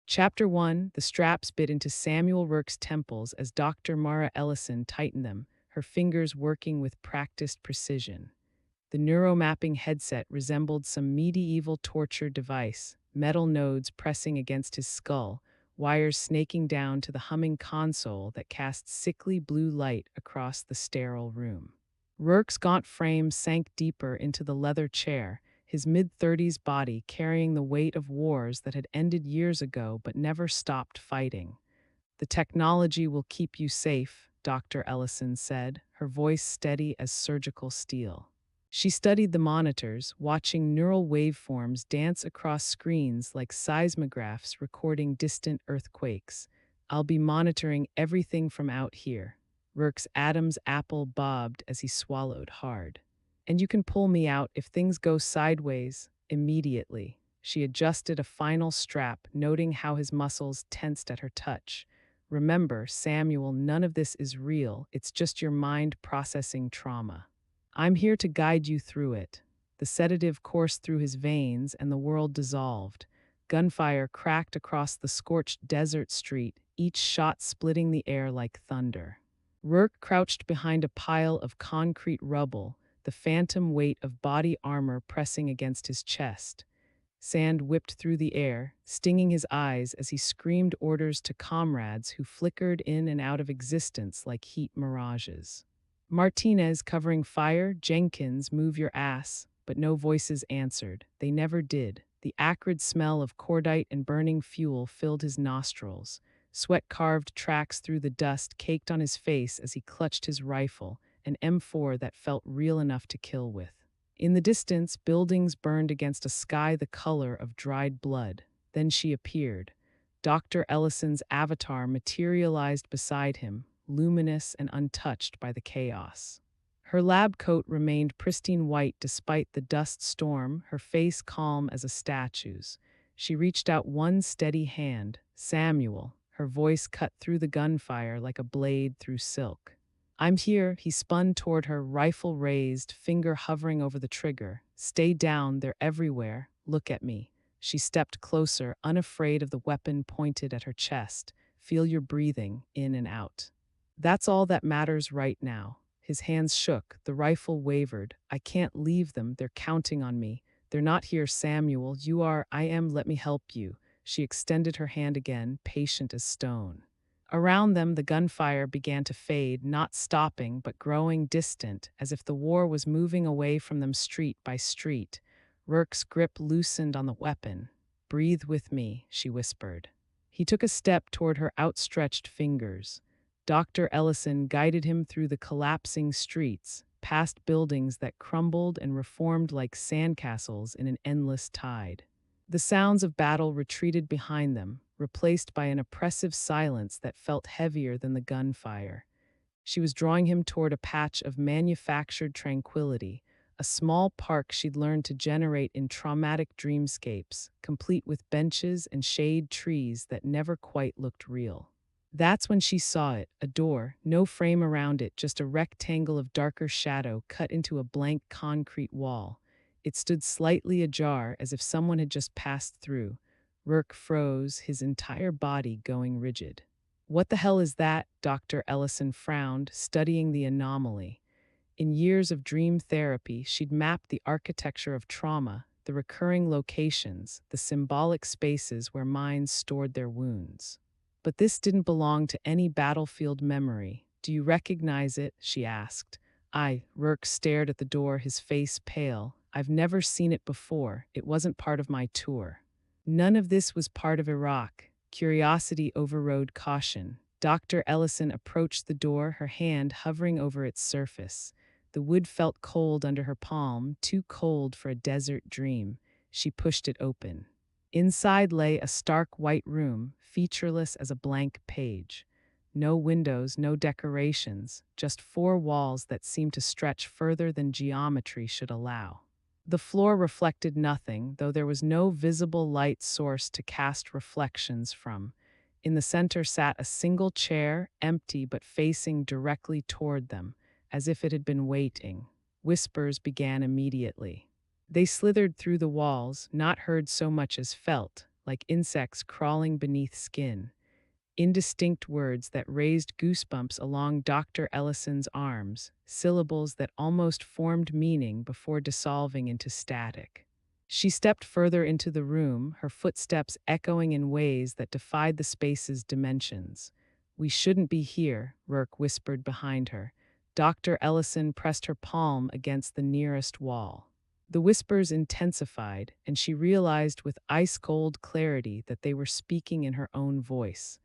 Chapter 1. The straps bit into Samuel Rourke's temples as Dr. Mara Ellison tightened them, her fingers working with practiced precision. The neuromapping headset resembled some medieval torture device, metal nodes pressing against his skull, wires snaking down to the humming console that cast sickly blue light across the sterile room. Rourke's gaunt frame sank deeper into the leather chair, his mid-30s body carrying the weight of wars that had ended years ago but never stopped fighting. "The technology will keep you safe," Dr. Ellison said, her voice steady as surgical steel. She studied the monitors, watching neural waveforms dance across screens like seismographs recording distant earthquakes. "I'll be monitoring everything from out here." Rourke's Adam's apple bobbed as he swallowed hard. "And you can pull me out if things go sideways, immediately." She adjusted a final strap, noting how his muscles tensed at her touch. "Remember, Samuel, none of this is real. It's just your mind processing trauma. I'm here to guide you through it." The sedative coursed through his veins and the world dissolved. Gunfire cracked across the scorched desert street, each shot splitting the air like thunder. Rourke crouched behind a pile of concrete rubble, the phantom weight of body armor pressing against his chest. Sand whipped through the air, stinging his eyes as he screamed orders to comrades who flickered in and out of existence like heat mirages. Martinez covering fire, Jenkins, move your ass, but no voices answered. They never did. The acrid smell of cordite and burning fuel filled his nostrils. Sweat carved tracks through the dust caked on his face as he clutched his rifle, an M4 that felt real enough to kill with. In the distance, buildings burned against a sky the color of dried blood. Then she appeared. Dr. Ellison's avatar materialized beside him, luminous and untouched by the chaos. Her lab coat remained pristine white despite the dust storm, her face calm as a statue's. She reached out one steady hand. "Samuel," her voice cut through the gunfire like a blade through silk. "I'm here." He spun toward her, rifle raised, finger hovering over the trigger. "Stay down, they're everywhere. Look at me." She stepped closer, unafraid of the weapon pointed at her chest. "Feel your breathing, in and out. That's all that matters right now." His hands shook, the rifle wavered. "I can't leave them, they're counting on me. They're not here, Samuel. You are, I am, let me help you." She extended her hand again, patient as stone. Around them, the gunfire began to fade, not stopping, but growing distant, as if the war was moving away from them street by street. Rourke's grip loosened on the weapon. "Breathe with me," she whispered. He took a step toward her outstretched fingers. Dr. Ellison guided him through the collapsing streets, past buildings that crumbled and reformed like sandcastles in an endless tide. The sounds of battle retreated behind them, replaced by an oppressive silence that felt heavier than the gunfire. She was drawing him toward a patch of manufactured tranquility, a small park she'd learned to generate in traumatic dreamscapes, complete with benches and shade trees that never quite looked real. That's when she saw it, a door, no frame around it, just a rectangle of darker shadow cut into a blank concrete wall. It stood slightly ajar, as if someone had just passed through. Rourke froze, his entire body going rigid. "What the hell is that?" Dr. Ellison frowned, studying the anomaly. In years of dream therapy, she'd mapped the architecture of trauma, the recurring locations, the symbolic spaces where minds stored their wounds. But this didn't belong to any battlefield memory. "Do you recognize it?" she asked. Rourke stared at the door, his face pale. "I've never seen it before. It wasn't part of my tour." None of this was part of Iraq. Curiosity overrode caution. Dr. Ellison approached the door, her hand hovering over its surface. The wood felt cold under her palm, too cold for a desert dream. She pushed it open. Inside lay a stark white room, featureless as a blank page. No windows, no decorations, just four walls that seemed to stretch further than geometry should allow. The floor reflected nothing, though there was no visible light source to cast reflections from. In the center sat a single chair, empty but facing directly toward them, as if it had been waiting. Whispers began immediately. They slithered through the walls, not heard so much as felt, like insects crawling beneath skin. Indistinct words that raised goosebumps along Dr. Ellison's arms, syllables that almost formed meaning before dissolving into static. She stepped further into the room, her footsteps echoing in ways that defied the space's dimensions. "We shouldn't be here," Rourke whispered behind her. Dr. Ellison pressed her palm against the nearest wall. The whispers intensified, and she realized with ice-cold clarity that they were speaking in her own voice.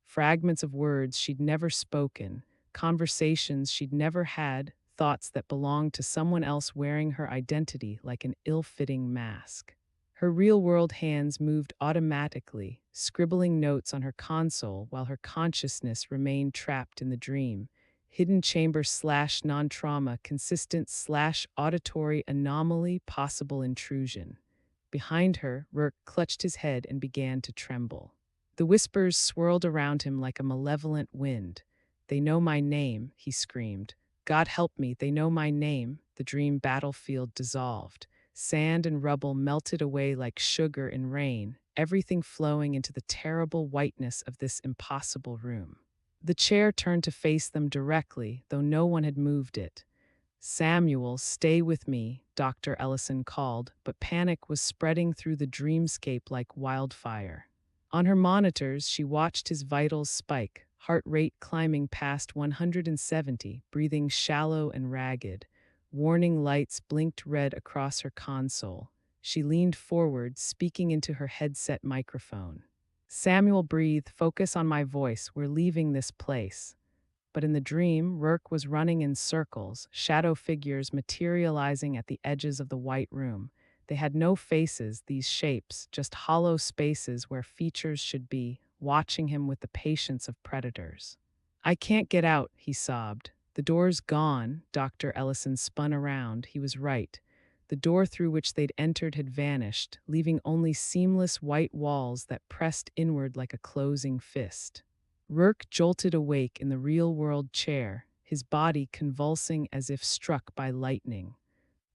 Fragments of words she'd never spoken, conversations she'd never had, thoughts that belonged to someone else wearing her identity like an ill-fitting mask. Her real-world hands moved automatically, scribbling notes on her console while her consciousness remained trapped in the dream. Hidden chamber / non-trauma, consistent / auditory anomaly, possible intrusion. Behind her, Rourke clutched his head and began to tremble. The whispers swirled around him like a malevolent wind. "They know my name," he screamed. "God help me, they know my name." The dream battlefield dissolved. Sand and rubble melted away like sugar in rain, everything flowing into the terrible whiteness of this impossible room. The chair turned to face them directly, though no one had moved it. "Samuel, stay with me," Dr. Ellison called, but panic was spreading through the dreamscape like wildfire. On her monitors, she watched his vitals spike, heart rate climbing past 170, breathing shallow and ragged. Warning lights blinked red across her console. She leaned forward, speaking into her headset microphone. "Samuel, breathe, focus on my voice, we're leaving this place." But in the dream, Rourke was running in circles, shadow figures materializing at the edges of the white room. They had no faces, these shapes, just hollow spaces where features should be, watching him with the patience of predators. "I can't get out," he sobbed. "The door's gone." Dr. Ellison spun around. He was right. The door through which they'd entered had vanished, leaving only seamless white walls that pressed inward like a closing fist. Rourke jolted awake in the real-world chair, his body convulsing as if struck by lightning.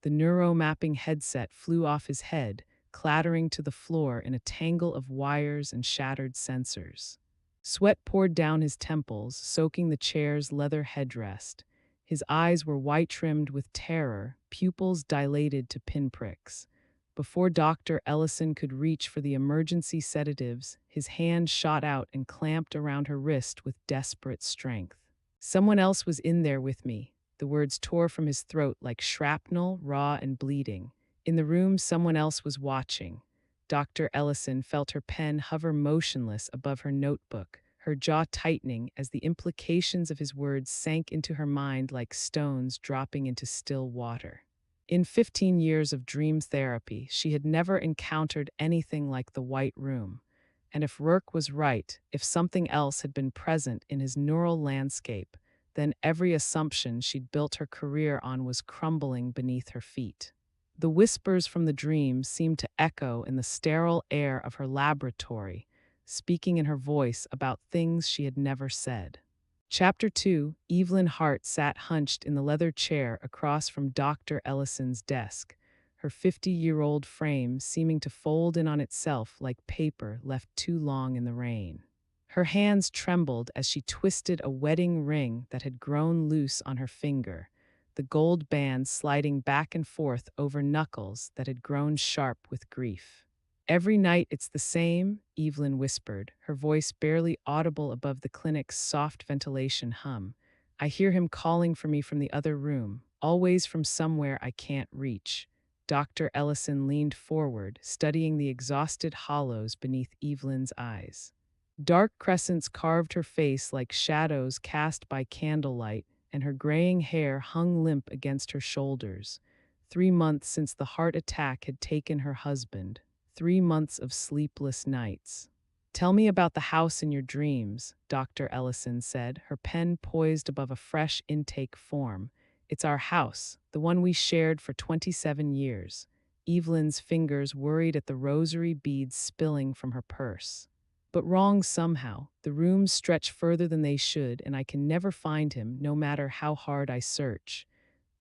The neuromapping headset flew off his head, clattering to the floor in a tangle of wires and shattered sensors. Sweat poured down his temples, soaking the chair's leather headrest. His eyes were white-rimmed with terror, pupils dilated to pinpricks. Before Dr. Ellison could reach for the emergency sedatives, his hand shot out and clamped around her wrist with desperate strength. "Someone else was in there with me." The words tore from his throat like shrapnel, raw and bleeding. In the room, someone else was watching. Dr. Ellison felt her pen hover motionless above her notebook, her jaw tightening as the implications of his words sank into her mind like stones dropping into still water. In 15 years of dream therapy, she had never encountered anything like the White Room. And if Rourke was right, if something else had been present in his neural landscape, then every assumption she'd built her career on was crumbling beneath her feet. The whispers from the dream seemed to echo in the sterile air of her laboratory, speaking in her voice about things she had never said. Chapter 2, Evelyn Hart sat hunched in the leather chair across from Dr. Ellison's desk, her 50-year-old frame seeming to fold in on itself like paper left too long in the rain. Her hands trembled as she twisted a wedding ring that had grown loose on her finger, the gold band sliding back and forth over knuckles that had grown sharp with grief. "Every night it's the same," Evelyn whispered, her voice barely audible above the clinic's soft ventilation hum. "I hear him calling for me from the other room, always from somewhere I can't reach." Dr. Ellison leaned forward, studying the exhausted hollows beneath Evelyn's eyes. Dark crescents carved her face like shadows cast by candlelight, and her graying hair hung limp against her shoulders. 3 months since the heart attack had taken her husband. 3 months of sleepless nights. "Tell me about the house in your dreams," Dr. Ellison said, her pen poised above a fresh intake form. "It's our house, the one we shared for 27 years. Evelyn's fingers worried at the rosary beads spilling from her purse. "But wrong somehow. The rooms stretch further than they should, and I can never find him, no matter how hard I search."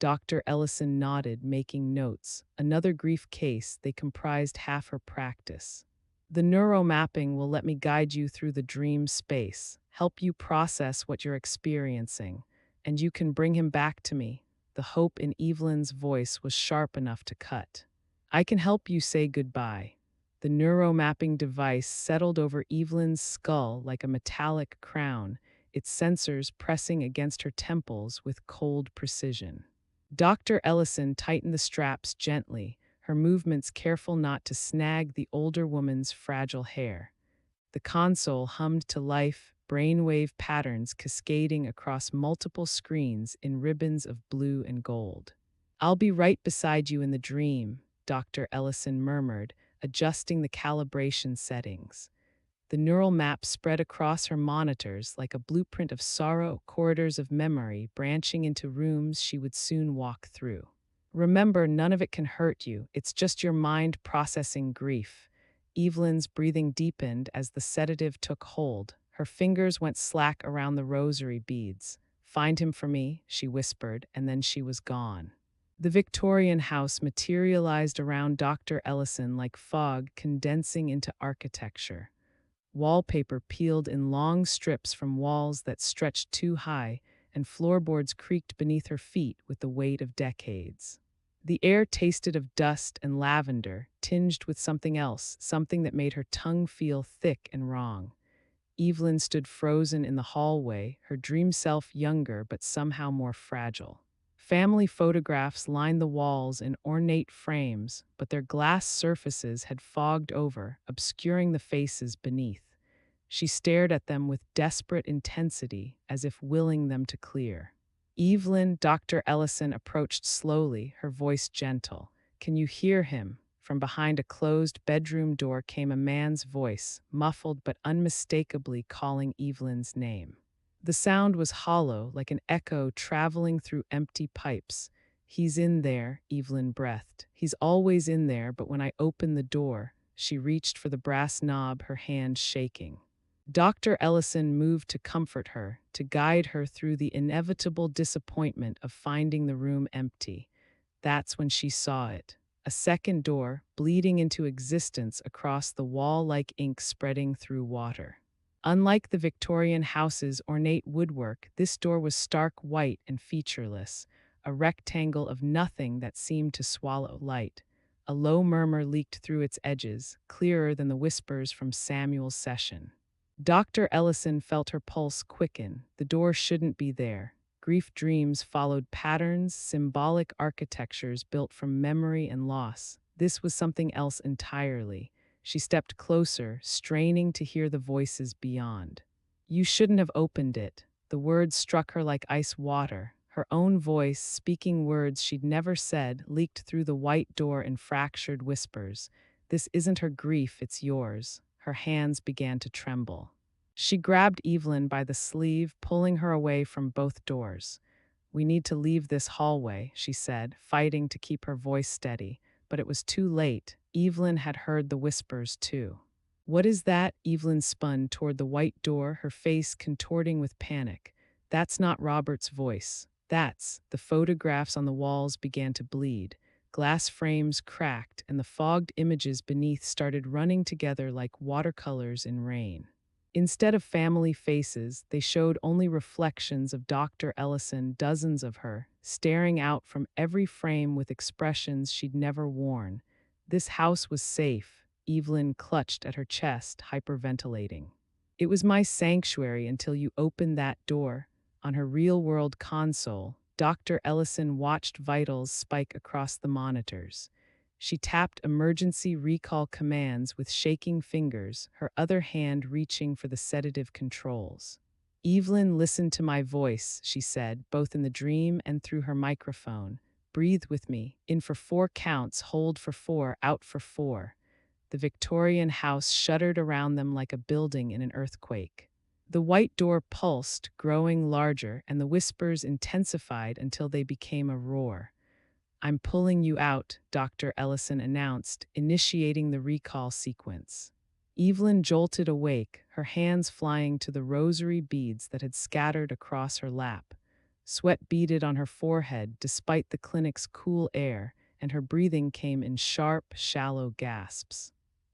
Dr. Ellison nodded, making notes. Another grief case, they comprised half her practice. The neuromapping will let me guide you through the dream space, help you process what you're experiencing, and you can bring him back to me. The hope in Evelyn's voice was sharp enough to cut. I can help you say goodbye. The neuromapping device settled over Evelyn's skull like a metallic crown, its sensors pressing against her temples with cold precision. Dr. Ellison tightened the straps gently, her movements careful not to snag the older woman's fragile hair. The console hummed to life, brainwave patterns cascading across multiple screens in ribbons of blue and gold. "I'll be right beside you in the dream," Dr. Ellison murmured, adjusting the calibration settings. The neural map spread across her monitors like a blueprint of sorrow, corridors of memory branching into rooms she would soon walk through. "Remember, none of it can hurt you. It's just your mind processing grief." Evelyn's breathing deepened as the sedative took hold. Her fingers went slack around the rosary beads. "Find him for me," she whispered, and then she was gone. The Victorian house materialized around Dr. Ellison like fog condensing into architecture. Wallpaper peeled in long strips from walls that stretched too high, and floorboards creaked beneath her feet with the weight of decades. The air tasted of dust and lavender, tinged with something else, something that made her tongue feel thick and wrong. Evelyn stood frozen in the hallway, her dream self younger but somehow more fragile. Family photographs lined the walls in ornate frames, but their glass surfaces had fogged over, obscuring the faces beneath. She stared at them with desperate intensity, as if willing them to clear. "Evelyn," Dr. Ellison approached slowly, her voice gentle. "Can you hear him?" From behind a closed bedroom door came a man's voice, muffled but unmistakably calling Evelyn's name. The sound was hollow, like an echo traveling through empty pipes. "He's in there," Evelyn breathed. "He's always in there, but when I open the door," she reached for the brass knob, her hand shaking. Dr. Ellison moved to comfort her, to guide her through the inevitable disappointment of finding the room empty. That's when she saw it. A second door, bleeding into existence across the wall like ink spreading through water. Unlike the Victorian house's ornate woodwork, this door was stark white and featureless, a rectangle of nothing that seemed to swallow light. A low murmur leaked through its edges, clearer than the whispers from Samuel's session. Dr. Ellison felt her pulse quicken. The door shouldn't be there. Grief dreams followed patterns, symbolic architectures built from memory and loss. This was something else entirely. She stepped closer, straining to hear the voices beyond. "You shouldn't have opened it." The words struck her like ice water. Her own voice, speaking words she'd never said, leaked through the white door in fractured whispers. "This isn't her grief, it's yours." Her hands began to tremble. She grabbed Evelyn by the sleeve, pulling her away from both doors. "We need to leave this hallway," she said, fighting to keep her voice steady. But it was too late. Evelyn had heard the whispers too. "What is that?" Evelyn spun toward the white door, her face contorting with panic. "That's not Robert's voice. That's..." The photographs on the walls began to bleed. Glass frames cracked, and the fogged images beneath started running together like watercolors in rain. Instead of family faces, they showed only reflections of Dr. Ellison, dozens of her, staring out from every frame with expressions she'd never worn. This house was safe. Evelyn clutched at her chest, hyperventilating. "It was my sanctuary until you opened that door." On her real-world console, Dr. Ellison watched vitals spike across the monitors. She tapped emergency recall commands with shaking fingers, her other hand reaching for the sedative controls. "Evelyn, listen to my voice," she said, both in the dream and through her microphone. "Breathe with me. In for 4 counts, hold for 4, out for 4. The Victorian house shuddered around them like a building in an earthquake. The white door pulsed, growing larger, and the whispers intensified until they became a roar. "I'm pulling you out," Dr. Ellison announced, initiating the recall sequence. Evelyn jolted awake, her hands flying to the rosary beads that had scattered across her lap. Sweat beaded on her forehead despite the clinic's cool air, and her breathing came in sharp, shallow gasps.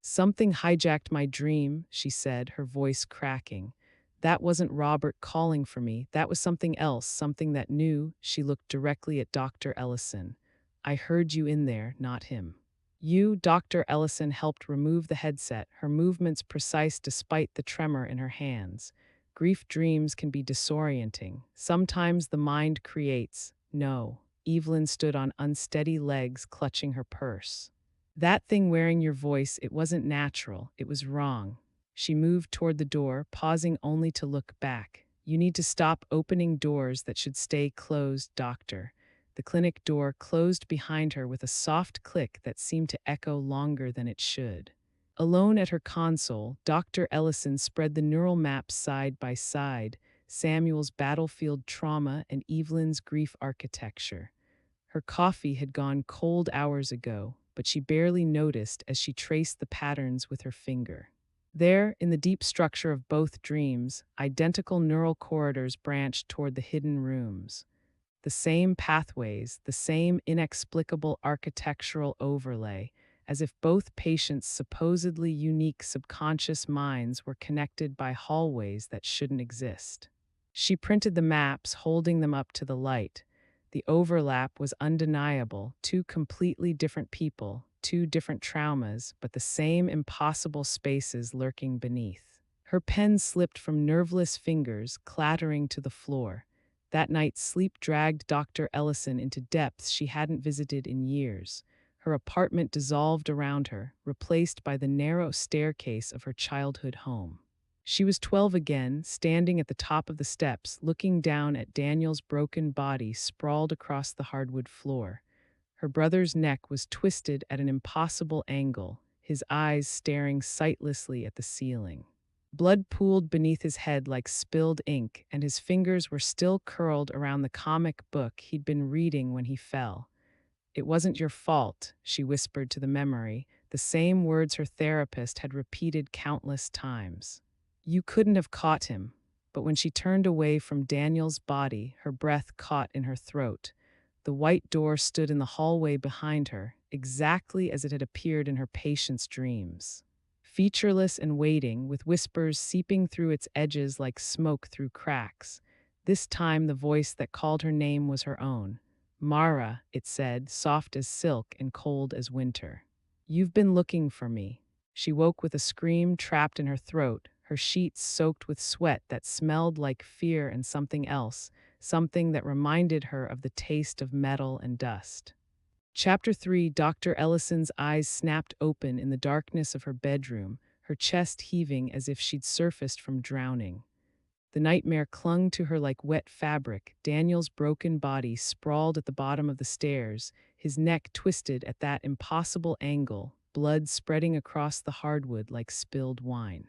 Something hijacked my dream, she said, her voice cracking. That wasn't Robert calling for me. That was something else, something that knew. She looked directly at Dr. Ellison. I heard you in there, not him. You, Dr. Ellison, helped remove the headset, her movements precise despite the tremor in her hands. Grief dreams can be disorienting. Sometimes the mind creates. No. Evelyn stood on unsteady legs, clutching her purse. That thing wearing your voice, it wasn't natural. It was wrong. She moved toward the door, pausing only to look back. You need to stop opening doors that should stay closed, doctor. The clinic door closed behind her with a soft click that seemed to echo longer than it should. Alone at her console, Dr. Ellison spread the neural maps side by side, Samuel's battlefield trauma and Evelyn's grief architecture. Her coffee had gone cold hours ago, but she barely noticed as she traced the patterns with her finger. There, in the deep structure of both dreams, identical neural corridors branched toward the hidden rooms. The same pathways, the same inexplicable architectural overlay, as if both patients' supposedly unique subconscious minds were connected by hallways that shouldn't exist. She printed the maps, holding them up to the light. The overlap was undeniable, two completely different people, two different traumas, but the same impossible spaces lurking beneath. Her pen slipped from nerveless fingers, clattering to the floor. That night, sleep dragged Dr. Ellison into depths she hadn't visited in years. Her apartment dissolved around her, replaced by the narrow staircase of her childhood home. She was 12 again, standing at the top of the steps, looking down at Daniel's broken body sprawled across the hardwood floor. Her brother's neck was twisted at an impossible angle, his eyes staring sightlessly at the ceiling. Blood pooled beneath his head like spilled ink, and his fingers were still curled around the comic book he'd been reading when he fell. It wasn't your fault, she whispered to the memory, the same words her therapist had repeated countless times. You couldn't have caught him. But when she turned away from Daniel's body, her breath caught in her throat. The white door stood in the hallway behind her, exactly as it had appeared in her patient's dreams. Featureless and waiting, with whispers seeping through its edges like smoke through cracks. This time the voice that called her name was her own. Mara, it said, soft as silk and cold as winter. You've been looking for me. She woke with a scream trapped in her throat, her sheets soaked with sweat that smelled like fear and something else, something that reminded her of the taste of metal and dust. Chapter 3. Dr. Ellison's eyes snapped open in the darkness of her bedroom, her chest heaving as if she'd surfaced from drowning. The nightmare clung to her like wet fabric. Daniel's broken body sprawled at the bottom of the stairs, his neck twisted at that impossible angle, blood spreading across the hardwood like spilled wine.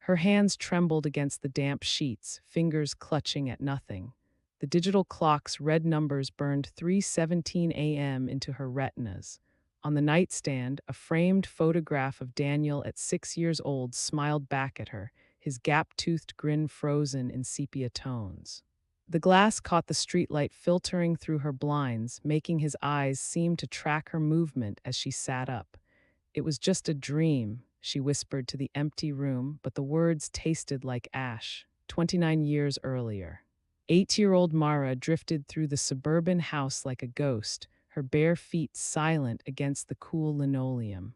Her hands trembled against the damp sheets, fingers clutching at nothing. The digital clock's red numbers burned 3:17 a.m. into her retinas. On the nightstand, a framed photograph of Daniel at 6 years old smiled back at her, his gap-toothed grin frozen in sepia tones. The glass caught the streetlight filtering through her blinds, making his eyes seem to track her movement as she sat up. It was just a dream, she whispered to the empty room, but the words tasted like ash. 29 years earlier. 8-year-old Mara drifted through the suburban house like a ghost, her bare feet silent against the cool linoleum.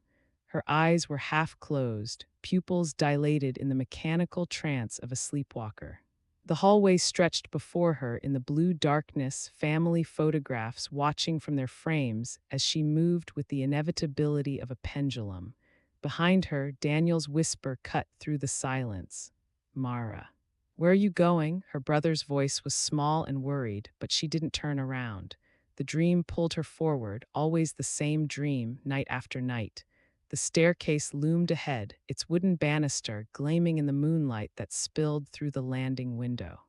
Her eyes were half closed, pupils dilated in the mechanical trance of a sleepwalker. The hallway stretched before her in the blue darkness, family photographs watching from their frames as she moved with the inevitability of a pendulum. Behind her, Daniel's whisper cut through the silence. Mara. Where are you going? Her brother's voice was small and worried, but she didn't turn around. The dream pulled her forward, always the same dream, night after night. The staircase loomed ahead, its wooden banister gleaming in the moonlight that spilled through the landing window.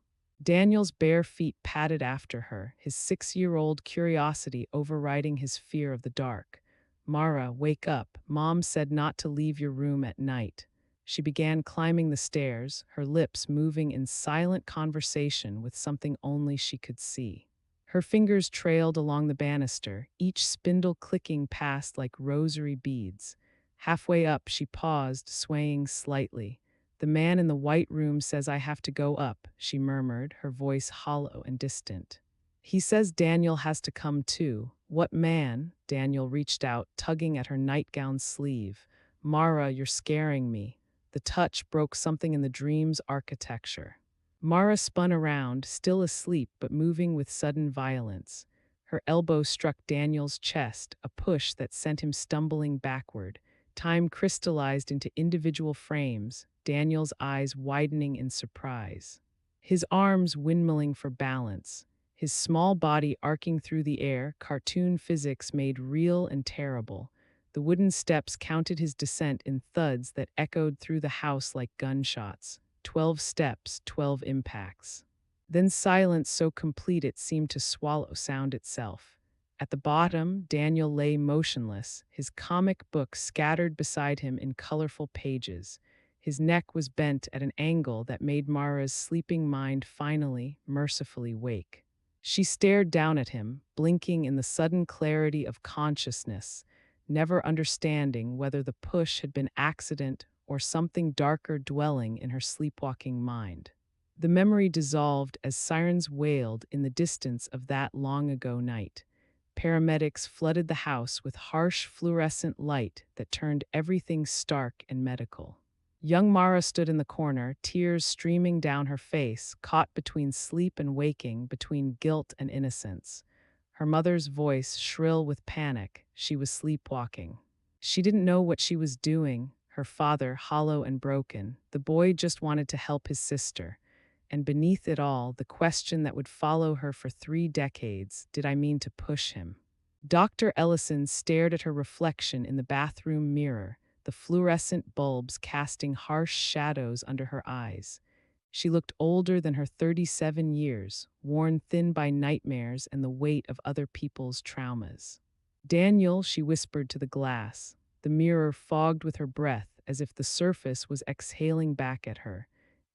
Daniel's bare feet padded after her, his 6-year-old curiosity overriding his fear of the dark. Mara, wake up. Mom said not to leave your room at night. She began climbing the stairs, her lips moving in silent conversation with something only she could see. Her fingers trailed along the banister, each spindle clicking past like rosary beads. Halfway up, she paused, swaying slightly. "The man in the white room says I have to go up," she murmured, her voice hollow and distant. "He says Daniel has to come too." "What man?" Daniel reached out, tugging at her nightgown sleeve. "Mara, you're scaring me." The touch broke something in the dream's architecture. Mara spun around, still asleep but moving with sudden violence. Her elbow struck Daniel's chest, a push that sent him stumbling backward. Time crystallized into individual frames, Daniel's eyes widening in surprise. His arms windmilling for balance, his small body arcing through the air, cartoon physics made real and terrible. The wooden steps counted his descent in thuds that echoed through the house like gunshots. 12 steps, 12 impacts. Then silence so complete it seemed to swallow sound itself. At the bottom, Daniel lay motionless, his comic book scattered beside him in colorful pages. His neck was bent at an angle that made Mara's sleeping mind finally, mercifully wake. She stared down at him, blinking in the sudden clarity of consciousness, never understanding whether the push had been accident or something darker dwelling in her sleepwalking mind. The memory dissolved as sirens wailed in the distance of that long-ago night. Paramedics flooded the house with harsh fluorescent light that turned everything stark and medical. Young Mara stood in the corner, tears streaming down her face, caught between sleep and waking, between guilt and innocence. Her mother's voice shrill with panic. She was sleepwalking. She didn't know what she was doing. Her father, hollow and broken. The boy just wanted to help his sister. And beneath it all, the question that would follow her for 3 decades, did I mean to push him? Dr. Ellison stared at her reflection in the bathroom mirror, the fluorescent bulbs casting harsh shadows under her eyes. She looked older than her 37 years, worn thin by nightmares and the weight of other people's traumas. "Daniel," she whispered to the glass. The mirror fogged with her breath as if the surface was exhaling back at her.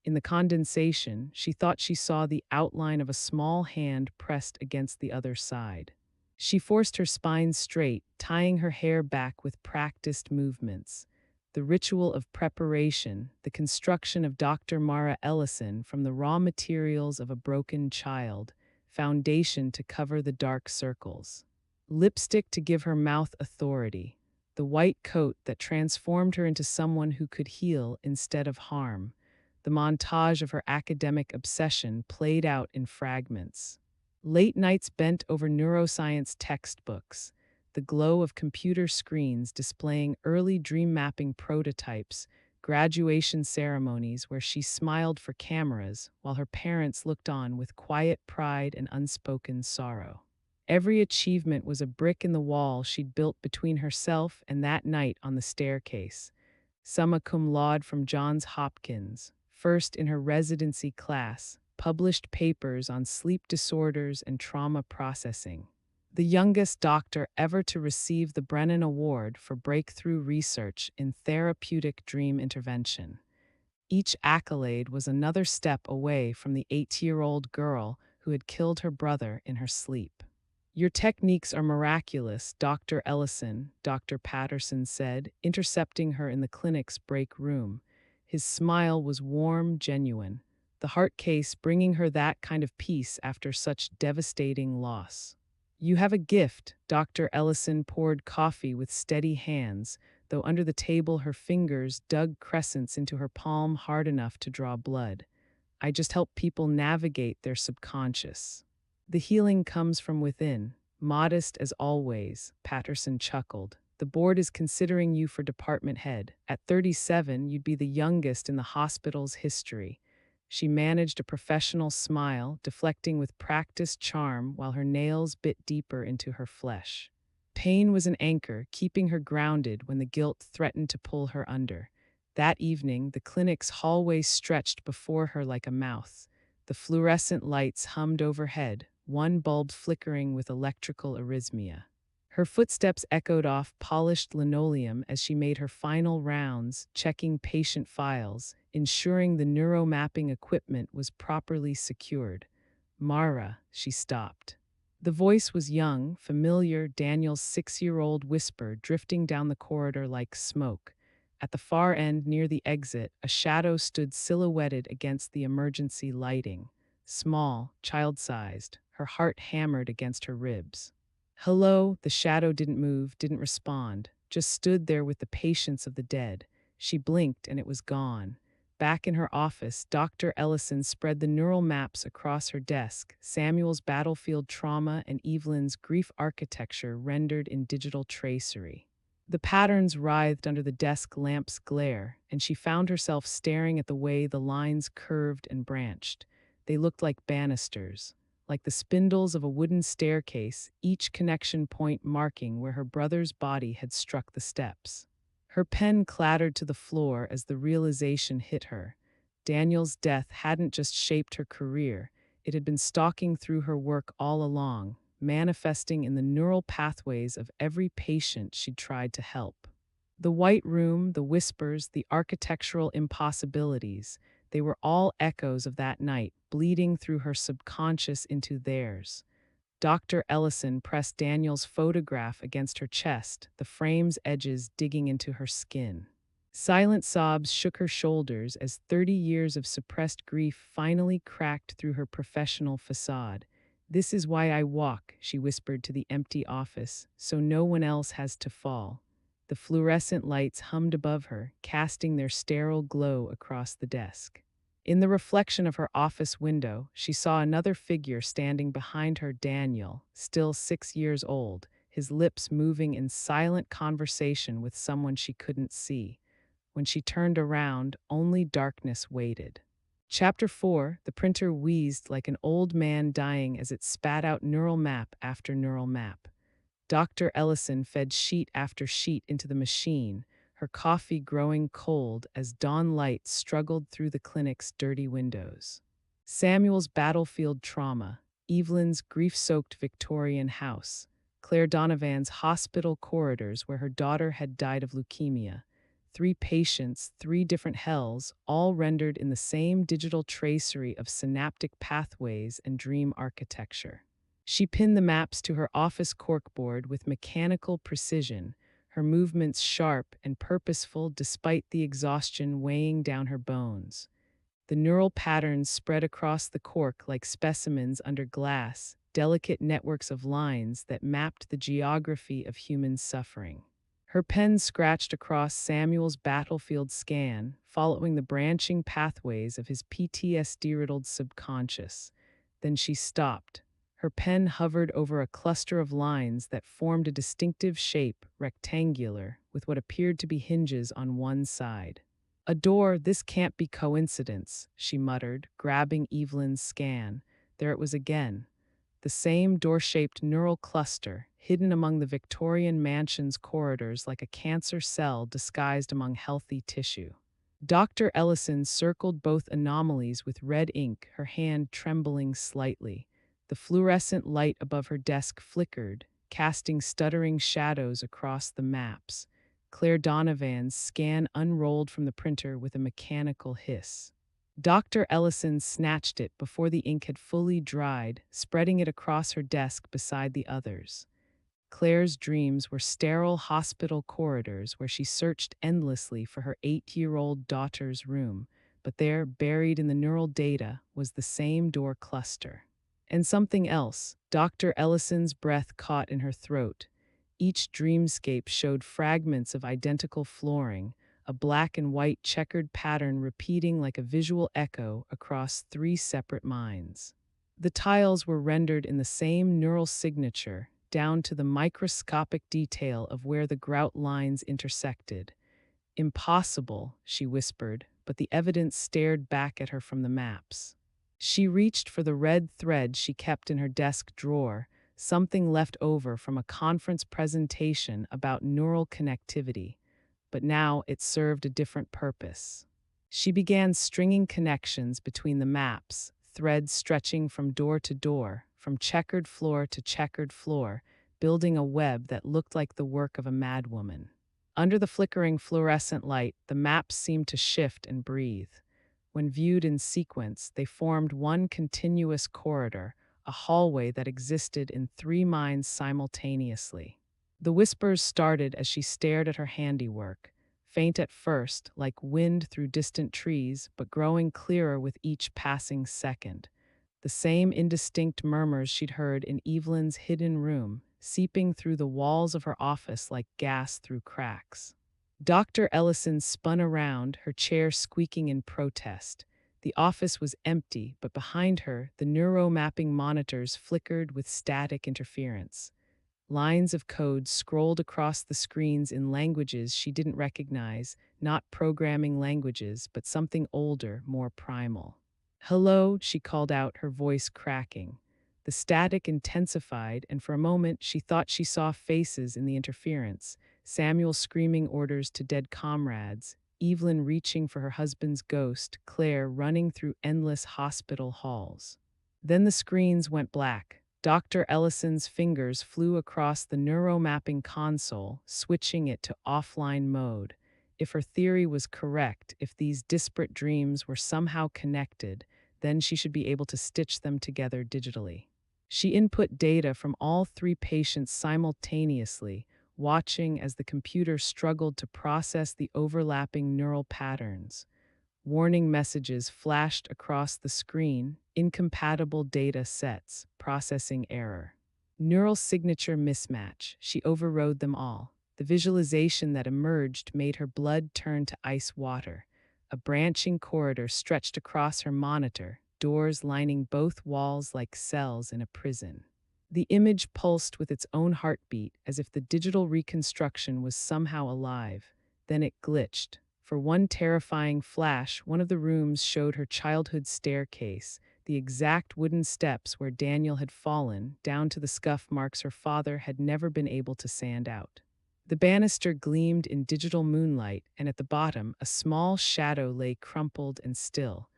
In the condensation, she thought she saw the outline of a small hand pressed against the other side. She forced her spine straight, tying her hair back with practiced movements. The ritual of preparation, the construction of Dr. Mara Ellison from the raw materials of a broken child, foundation to cover the dark circles. Lipstick to give her mouth authority, the white coat that transformed her into someone who could heal instead of harm. The montage of her academic obsession played out in fragments. Late nights bent over neuroscience textbooks, the glow of computer screens displaying early dream mapping prototypes, graduation ceremonies where she smiled for cameras while her parents looked on with quiet pride and unspoken sorrow. Every achievement was a brick in the wall she'd built between herself and that night on the staircase. Summa cum laude from Johns Hopkins, first in her residency class, published papers on sleep disorders and trauma processing. The youngest doctor ever to receive the Brennan Award for breakthrough research in therapeutic dream intervention. Each accolade was another step away from the 8-year-old girl who had killed her brother in her sleep. "Your techniques are miraculous, Dr. Ellison," Dr. Patterson said, intercepting her in the clinic's break room. His smile was warm, genuine, the heart case bringing her that kind of peace after such devastating loss. "You have a gift." Dr. Ellison poured coffee with steady hands, though under the table her fingers dug crescents into her palm hard enough to draw blood. "I just help people navigate their subconscious." "The healing comes from within." Modest as always, Patterson chuckled. "The board is considering you for department head. At 37, you'd be the youngest in the hospital's history." She managed a professional smile, deflecting with practiced charm while her nails bit deeper into her flesh. Pain was an anchor, keeping her grounded when the guilt threatened to pull her under. That evening, the clinic's hallway stretched before her like a mouth. The fluorescent lights hummed overhead, one bulb flickering with electrical arrhythmia. Her footsteps echoed off polished linoleum as she made her final rounds, checking patient files, ensuring the neuromapping equipment was properly secured. "Mara," she stopped. The voice was young, familiar, Daniel's 6-year-old whisper drifting down the corridor like smoke. At the far end, near the exit, a shadow stood silhouetted against the emergency lighting. Small, child-sized, her heart hammered against her ribs. Hello, the shadow didn't move, didn't respond, just stood there with the patience of the dead. She blinked and it was gone. Back in her office, Dr. Ellison spread the neural maps across her desk, Samuel's battlefield trauma and Evelyn's grief architecture rendered in digital tracery. The patterns writhed under the desk lamp's glare, and she found herself staring at the way the lines curved and branched. They looked like banisters, like the spindles of a wooden staircase, each connection point marking where her brother's body had struck the steps. Her pen clattered to the floor as the realization hit her. Daniel's death hadn't just shaped her career, it had been stalking through her work all along, manifesting in the neural pathways of every patient she'd tried to help. The white room, the whispers, the architectural impossibilities, they were all echoes of that night, bleeding through her subconscious into theirs. Dr. Ellison pressed Daniel's photograph against her chest, the frame's edges digging into her skin. Silent sobs shook her shoulders as 30 years of suppressed grief finally cracked through her professional facade. "This is why I walk," she whispered to the empty office, "so no one else has to fall." The fluorescent lights hummed above her, casting their sterile glow across the desk. In the reflection of her office window, she saw another figure standing behind her, Daniel, still 6 years old, his lips moving in silent conversation with someone she couldn't see. When she turned around, only darkness waited. Chapter 4, the printer wheezed like an old man dying as it spat out neural map after neural map. Dr. Ellison fed sheet after sheet into the machine, her coffee growing cold as dawn light struggled through the clinic's dirty windows. Samuel's battlefield trauma, Evelyn's grief-soaked Victorian house, Claire Donovan's hospital corridors where her daughter had died of leukemia. 3 patients, 3 different hells, all rendered in the same digital tracery of synaptic pathways and dream architecture. She pinned the maps to her office corkboard with mechanical precision, her movements sharp and purposeful despite the exhaustion weighing down her bones. The neural patterns spread across the cork like specimens under glass, delicate networks of lines that mapped the geography of human suffering. Her pen scratched across Samuel's battlefield scan, following the branching pathways of his PTSD-riddled subconscious. Then she stopped. Her pen hovered over a cluster of lines that formed a distinctive shape, rectangular, with what appeared to be hinges on one side. "A door, this can't be coincidence," she muttered, grabbing Evelyn's scan. There it was again. The same door-shaped neural cluster, hidden among the Victorian mansion's corridors like a cancer cell disguised among healthy tissue. Dr. Ellison circled both anomalies with red ink, her hand trembling slightly. The fluorescent light above her desk flickered, casting stuttering shadows across the maps. Claire Donovan's scan unrolled from the printer with a mechanical hiss. Dr. Ellison snatched it before the ink had fully dried, spreading it across her desk beside the others. Claire's dreams were sterile hospital corridors where she searched endlessly for her 8-year-old daughter's room, but there, buried in the neural data, was the same door cluster. And something else. Dr. Ellison's breath caught in her throat. Each dreamscape showed fragments of identical flooring, a black and white checkered pattern repeating like a visual echo across 3 separate minds. The tiles were rendered in the same neural signature, down to the microscopic detail of where the grout lines intersected. "Impossible," she whispered, but the evidence stared back at her from the maps. She reached for the red thread she kept in her desk drawer, something left over from a conference presentation about neural connectivity. But now it served a different purpose. She began stringing connections between the maps, threads stretching from door to door, from checkered floor to checkered floor, building a web that looked like the work of a madwoman. Under the flickering fluorescent light, the maps seemed to shift and breathe. When viewed in sequence, they formed one continuous corridor, a hallway that existed in three minds simultaneously. The whispers started as she stared at her handiwork, faint at first, like wind through distant trees, but growing clearer with each passing second. The same indistinct murmurs she'd heard in Evelyn's hidden room, seeping through the walls of her office like gas through cracks. Dr. Ellison spun around, her chair squeaking in protest. The office was empty, but behind her, the neuromapping monitors flickered with static interference. Lines of code scrolled across the screens in languages she didn't recognize, not programming languages, but something older, more primal. "Hello," she called out, her voice cracking. The static intensified, and for a moment she thought she saw faces in the interference. Samuel screaming orders to dead comrades, Evelyn reaching for her husband's ghost, Claire running through endless hospital halls. Then the screens went black. Dr. Ellison's fingers flew across the neuromapping console, switching it to offline mode. If her theory was correct, if these disparate dreams were somehow connected, then she should be able to stitch them together digitally. She input data from all three patients simultaneously, watching as the computer struggled to process the overlapping neural patterns. Warning messages flashed across the screen: incompatible data sets, processing error. Neural signature mismatch. She overrode them all. The visualization that emerged made her blood turn to ice water. A branching corridor stretched across her monitor, doors lining both walls like cells in a prison. The image pulsed with its own heartbeat, as if the digital reconstruction was somehow alive. Then it glitched. For one terrifying flash, one of the rooms showed her childhood staircase, the exact wooden steps where Daniel had fallen, down to the scuff marks her father had never been able to sand out. The banister gleamed in digital moonlight, and at the bottom, a small shadow lay crumpled and still.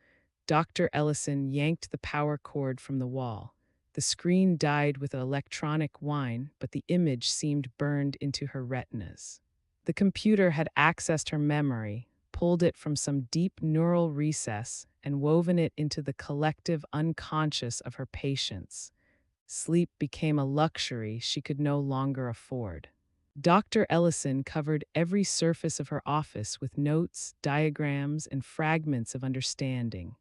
Dr. Ellison yanked the power cord from the wall. The screen died with an electronic whine, but the image seemed burned into her retinas. The computer had accessed her memory, pulled it from some deep neural recess, and woven it into the collective unconscious of her patients. Sleep became a luxury she could no longer afford. Dr. Ellison covered every surface of her office with notes, diagrams, and fragments of understanding.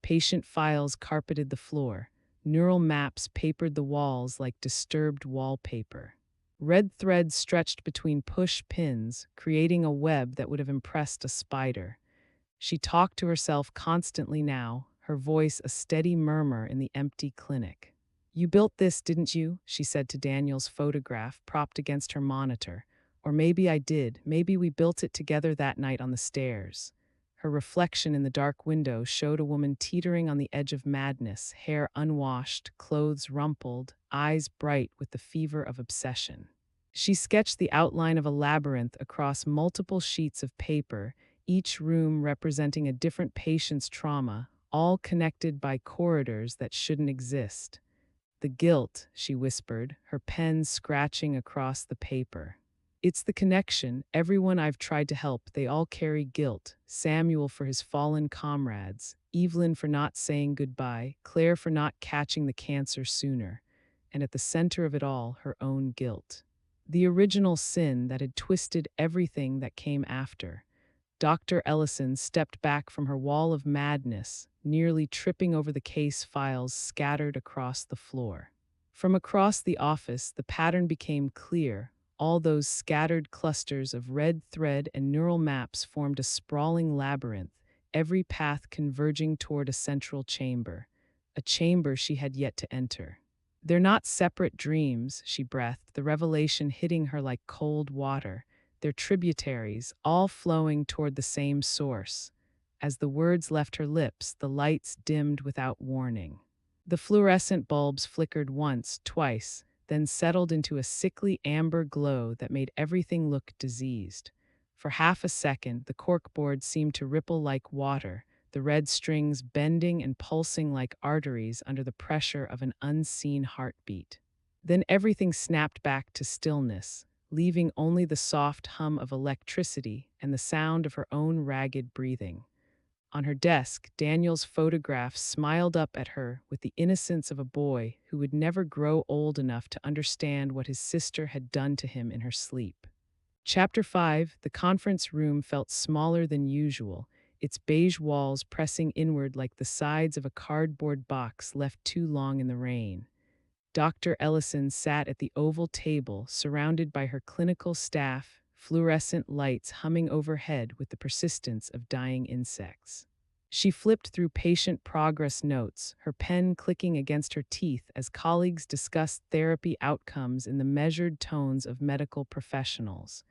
Patient files carpeted the floor. Neural maps papered the walls like disturbed wallpaper. Red threads stretched between push pins, creating a web that would have impressed a spider. She talked to herself constantly now, her voice a steady murmur in the empty clinic. "You built this, didn't you?" she said to Daniel's photograph propped against her monitor. "Or maybe I did. Maybe we built it together that night on the stairs." Her reflection in the dark window showed a woman teetering on the edge of madness, hair unwashed, clothes rumpled, eyes bright with the fever of obsession. She sketched the outline of a labyrinth across multiple sheets of paper, each room representing a different patient's trauma, all connected by corridors that shouldn't exist. "The guilt," she whispered, her pen scratching across the paper. "It's the connection. Everyone I've tried to help, they all carry guilt. Samuel for his fallen comrades, Evelyn for not saying goodbye, Claire for not catching the cancer sooner. And at the center of it all, her own guilt. The original sin that had twisted everything that came after." Dr. Ellison stepped back from her wall of madness, nearly tripping over the case files scattered across the floor. From across the office, the pattern became clear. All those scattered clusters of red thread and neural maps formed a sprawling labyrinth, every path converging toward a central chamber, a chamber she had yet to enter. "They're not separate dreams," she breathed, the revelation hitting her like cold water. "They're tributaries, all flowing toward the same source." As the words left her lips, the lights dimmed without warning. The fluorescent bulbs flickered once, twice, then settled into a sickly amber glow that made everything look diseased. For half a second, the corkboard seemed to ripple like water, the red strings bending and pulsing like arteries under the pressure of an unseen heartbeat. Then everything snapped back to stillness, leaving only the soft hum of electricity and the sound of her own ragged breathing. On her desk, Daniel's photograph smiled up at her with the innocence of a boy who would never grow old enough to understand what his sister had done to him in her sleep. Chapter 5. The conference room felt smaller than usual, its beige walls pressing inward like the sides of a cardboard box left too long in the rain. Dr. Ellison sat at the oval table, surrounded by her clinical staff, fluorescent lights humming overhead with the persistence of dying insects. She flipped through patient progress notes, her pen clicking against her teeth as colleagues discussed therapy outcomes in the measured tones of medical professionals.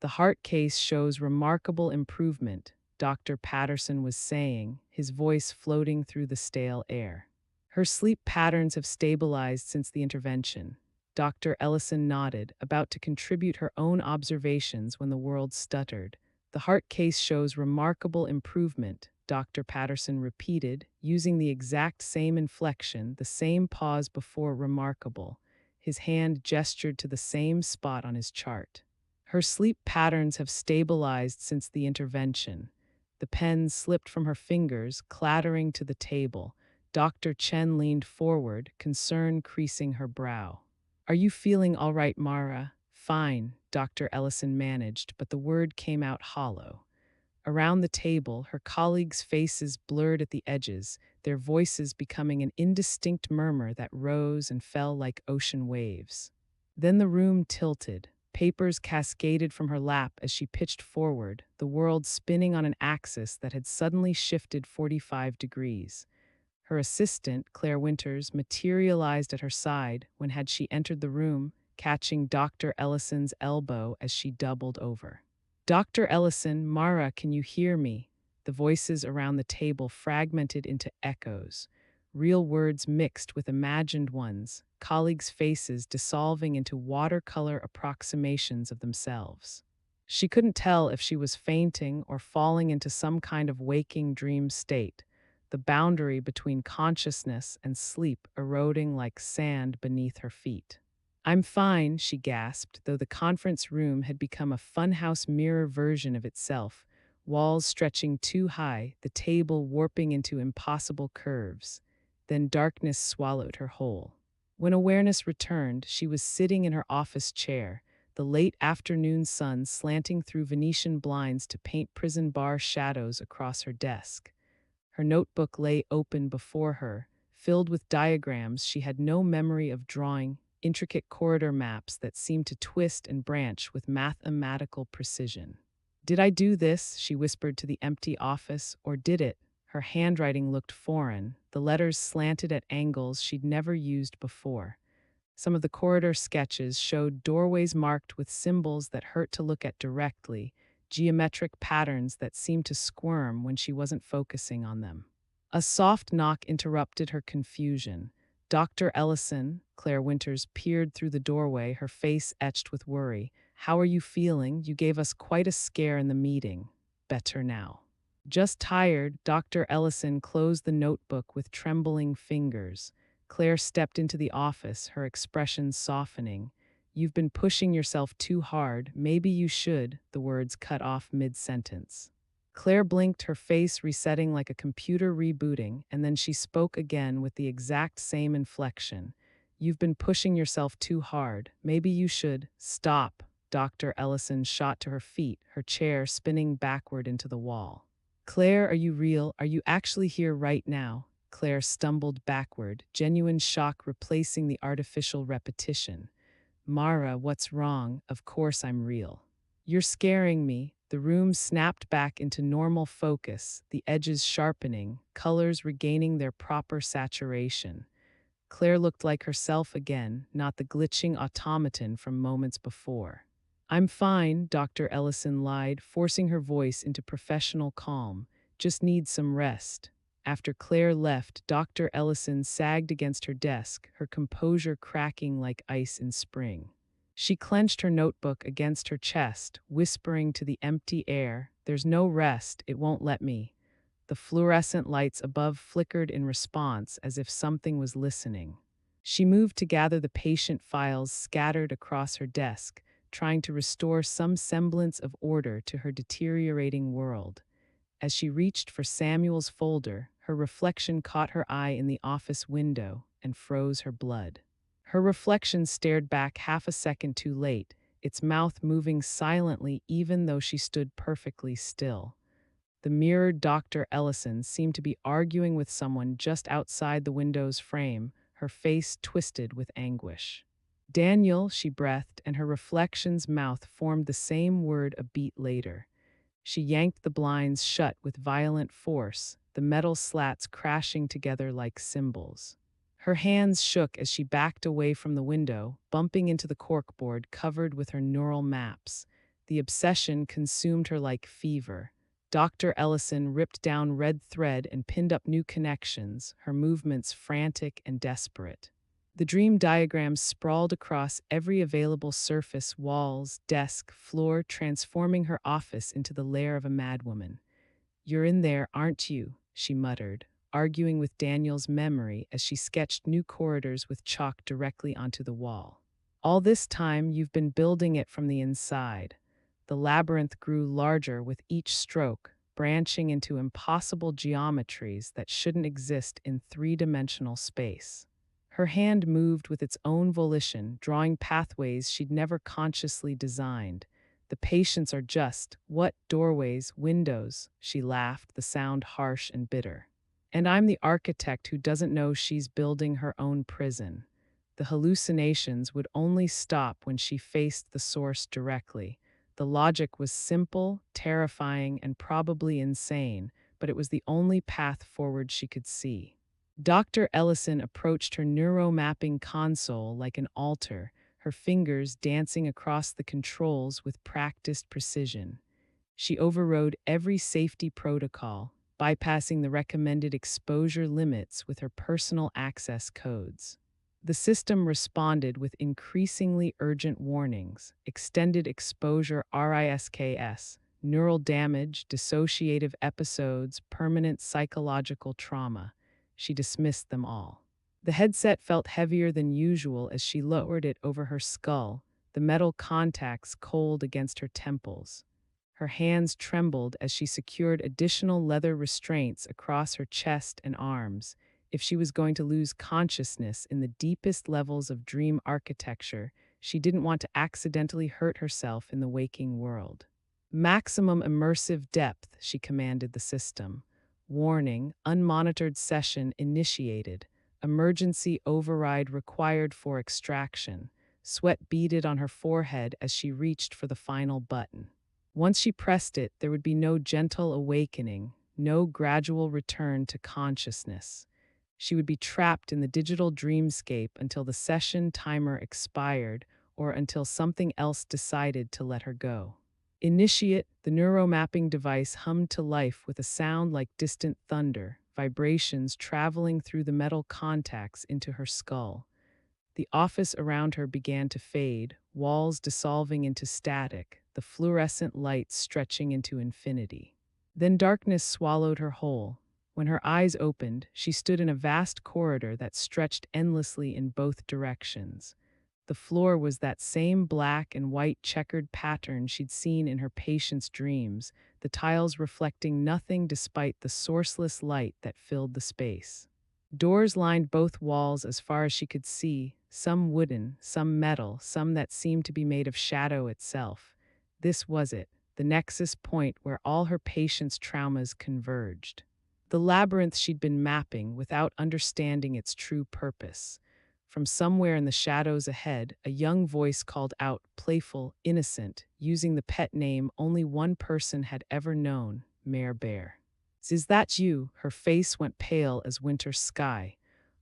The heart case shows remarkable improvement, Dr. Patterson was saying, his voice floating through the stale air. Her sleep patterns have stabilized since the intervention. Dr. Ellison nodded, about to contribute her own observations when the world stuttered. The heart case shows remarkable improvement, Dr. Patterson repeated, using the exact same inflection, the same pause before remarkable. His hand gestured to the same spot on his chart. Her sleep patterns have stabilized since the intervention. The pen slipped from her fingers, clattering to the table. Dr. Chen leaned forward, concern creasing her brow. "Are you feeling all right, Mara?" "Fine," Dr. Ellison managed, but the word came out hollow. Around the table, her colleagues' faces blurred at the edges, their voices becoming an indistinct murmur that rose and fell like ocean waves. Then the room tilted. Papers cascaded from her lap as she pitched forward, the world spinning on an axis that had suddenly shifted 45 degrees. Her assistant, Claire Winters, materialized at her side when had she entered the room, catching Dr. Ellison's elbow as she doubled over. "Dr. Ellison, Mara, can you hear me?" The voices around the table fragmented into echoes, real words mixed with imagined ones, colleagues' faces dissolving into watercolor approximations of themselves. She couldn't tell if she was fainting or falling into some kind of waking dream state, the boundary between consciousness and sleep eroding like sand beneath her feet. "I'm fine," she gasped, though the conference room had become a funhouse mirror version of itself, walls stretching too high, the table warping into impossible curves. Then darkness swallowed her whole. When awareness returned, she was sitting in her office chair, the late afternoon sun slanting through Venetian blinds to paint prison bar shadows across her desk. Her notebook lay open before her, filled with diagrams she had no memory of drawing, intricate corridor maps that seemed to twist and branch with mathematical precision. "Did I do this?" she whispered to the empty office, "or did it?" Her handwriting looked foreign, the letters slanted at angles she'd never used before. Some of the corridor sketches showed doorways marked with symbols that hurt to look at directly, geometric patterns that seemed to squirm when she wasn't focusing on them. A soft knock interrupted her confusion. "Dr. Ellison," Claire Winters peered through the doorway, her face etched with worry. "How are you feeling? You gave us quite a scare in the meeting." "Better now." "Just tired." Dr. Ellison closed the notebook with trembling fingers. Claire stepped into the office, her expression softening. "You've been pushing yourself too hard. Maybe you should," the words cut off mid-sentence. Claire blinked, her face resetting like a computer rebooting, and then she spoke again with the exact same inflection. "You've been pushing yourself too hard. Maybe you should." "Stop." Dr. Ellison shot to her feet, her chair spinning backward into the wall. "Claire, are you real? Are you actually here right now?" Claire stumbled backward, genuine shock replacing the artificial repetition. "Mara, what's wrong? Of course I'm real." "You're scaring me." The room snapped back into normal focus, the edges sharpening, colors regaining their proper saturation. Claire looked like herself again, not the glitching automaton from moments before. "I'm fine," Dr. Ellison lied, forcing her voice into professional calm. "Just need some rest." After Claire left, Dr. Ellison sagged against her desk, her composure cracking like ice in spring. She clenched her notebook against her chest, whispering to the empty air, "There's no rest, it won't let me." The fluorescent lights above flickered in response as if something was listening. She moved to gather the patient files scattered across her desk, trying to restore some semblance of order to her deteriorating world. As she reached for Samuel's folder, her reflection caught her eye in the office window and froze her blood. Her reflection stared back half a second too late, its mouth moving silently even though she stood perfectly still. The mirrored Dr. Ellison seemed to be arguing with someone just outside the window's frame, her face twisted with anguish. Daniel, she breathed, and her reflection's mouth formed the same word a beat later. She yanked the blinds shut with violent force, the metal slats crashing together like cymbals. Her hands shook as she backed away from the window, bumping into the corkboard covered with her neural maps. The obsession consumed her like fever. Dr. Ellison ripped down red thread and pinned up new connections, her movements frantic and desperate. The dream diagrams sprawled across every available surface, walls, desk, floor, transforming her office into the lair of a madwoman. "You're in there, aren't you?" she muttered, arguing with Daniel's memory as she sketched new corridors with chalk directly onto the wall. "All this time, you've been building it from the inside." The labyrinth grew larger with each stroke, branching into impossible geometries that shouldn't exist in three-dimensional space. Her hand moved with its own volition, drawing pathways she'd never consciously designed. "The patients are just, what, doorways, windows?" She laughed, the sound harsh and bitter. "And I'm the architect who doesn't know she's building her own prison." The hallucinations would only stop when she faced the source directly. The logic was simple, terrifying, and probably insane, but it was the only path forward she could see. Dr. Ellison approached her neuromapping console like an altar, her fingers dancing across the controls with practiced precision. She overrode every safety protocol, bypassing the recommended exposure limits with her personal access codes. The system responded with increasingly urgent warnings: extended exposure risks, neural damage, dissociative episodes, permanent psychological trauma. She dismissed them all. The headset felt heavier than usual as she lowered it over her skull, the metal contacts cold against her temples. Her hands trembled as she secured additional leather restraints across her chest and arms. If she was going to lose consciousness in the deepest levels of dream architecture, she didn't want to accidentally hurt herself in the waking world. "Maximum immersive depth," she commanded the system. "Warning, unmonitored session initiated. Emergency override required for extraction." Sweat beaded on her forehead as she reached for the final button. Once she pressed it, there would be no gentle awakening, no gradual return to consciousness. She would be trapped in the digital dreamscape until the session timer expired or until something else decided to let her go. "Initiate," the neuromapping device hummed to life with a sound like distant thunder, vibrations traveling through the metal contacts into her skull. The office around her began to fade, walls dissolving into static, the fluorescent light stretching into infinity. Then darkness swallowed her whole. When her eyes opened, she stood in a vast corridor that stretched endlessly in both directions. The floor was that same black and white checkered pattern she'd seen in her patient's dreams, the tiles reflecting nothing despite the sourceless light that filled the space. Doors lined both walls as far as she could see, some wooden, some metal, some that seemed to be made of shadow itself. This was it, the nexus point where all her patients' traumas converged. The labyrinth she'd been mapping without understanding its true purpose. From somewhere in the shadows ahead, a young voice called out, playful, innocent, using the pet name only one person had ever known, Mare Bear. "Is that you?" Her face went pale as winter sky.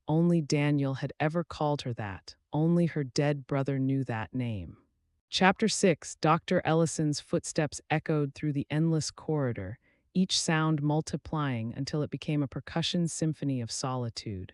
Only Daniel had ever called her that. Only her dead brother knew that name. Chapter 6. Dr. Ellison's footsteps echoed through the endless corridor, each sound multiplying until it became a percussion symphony of solitude.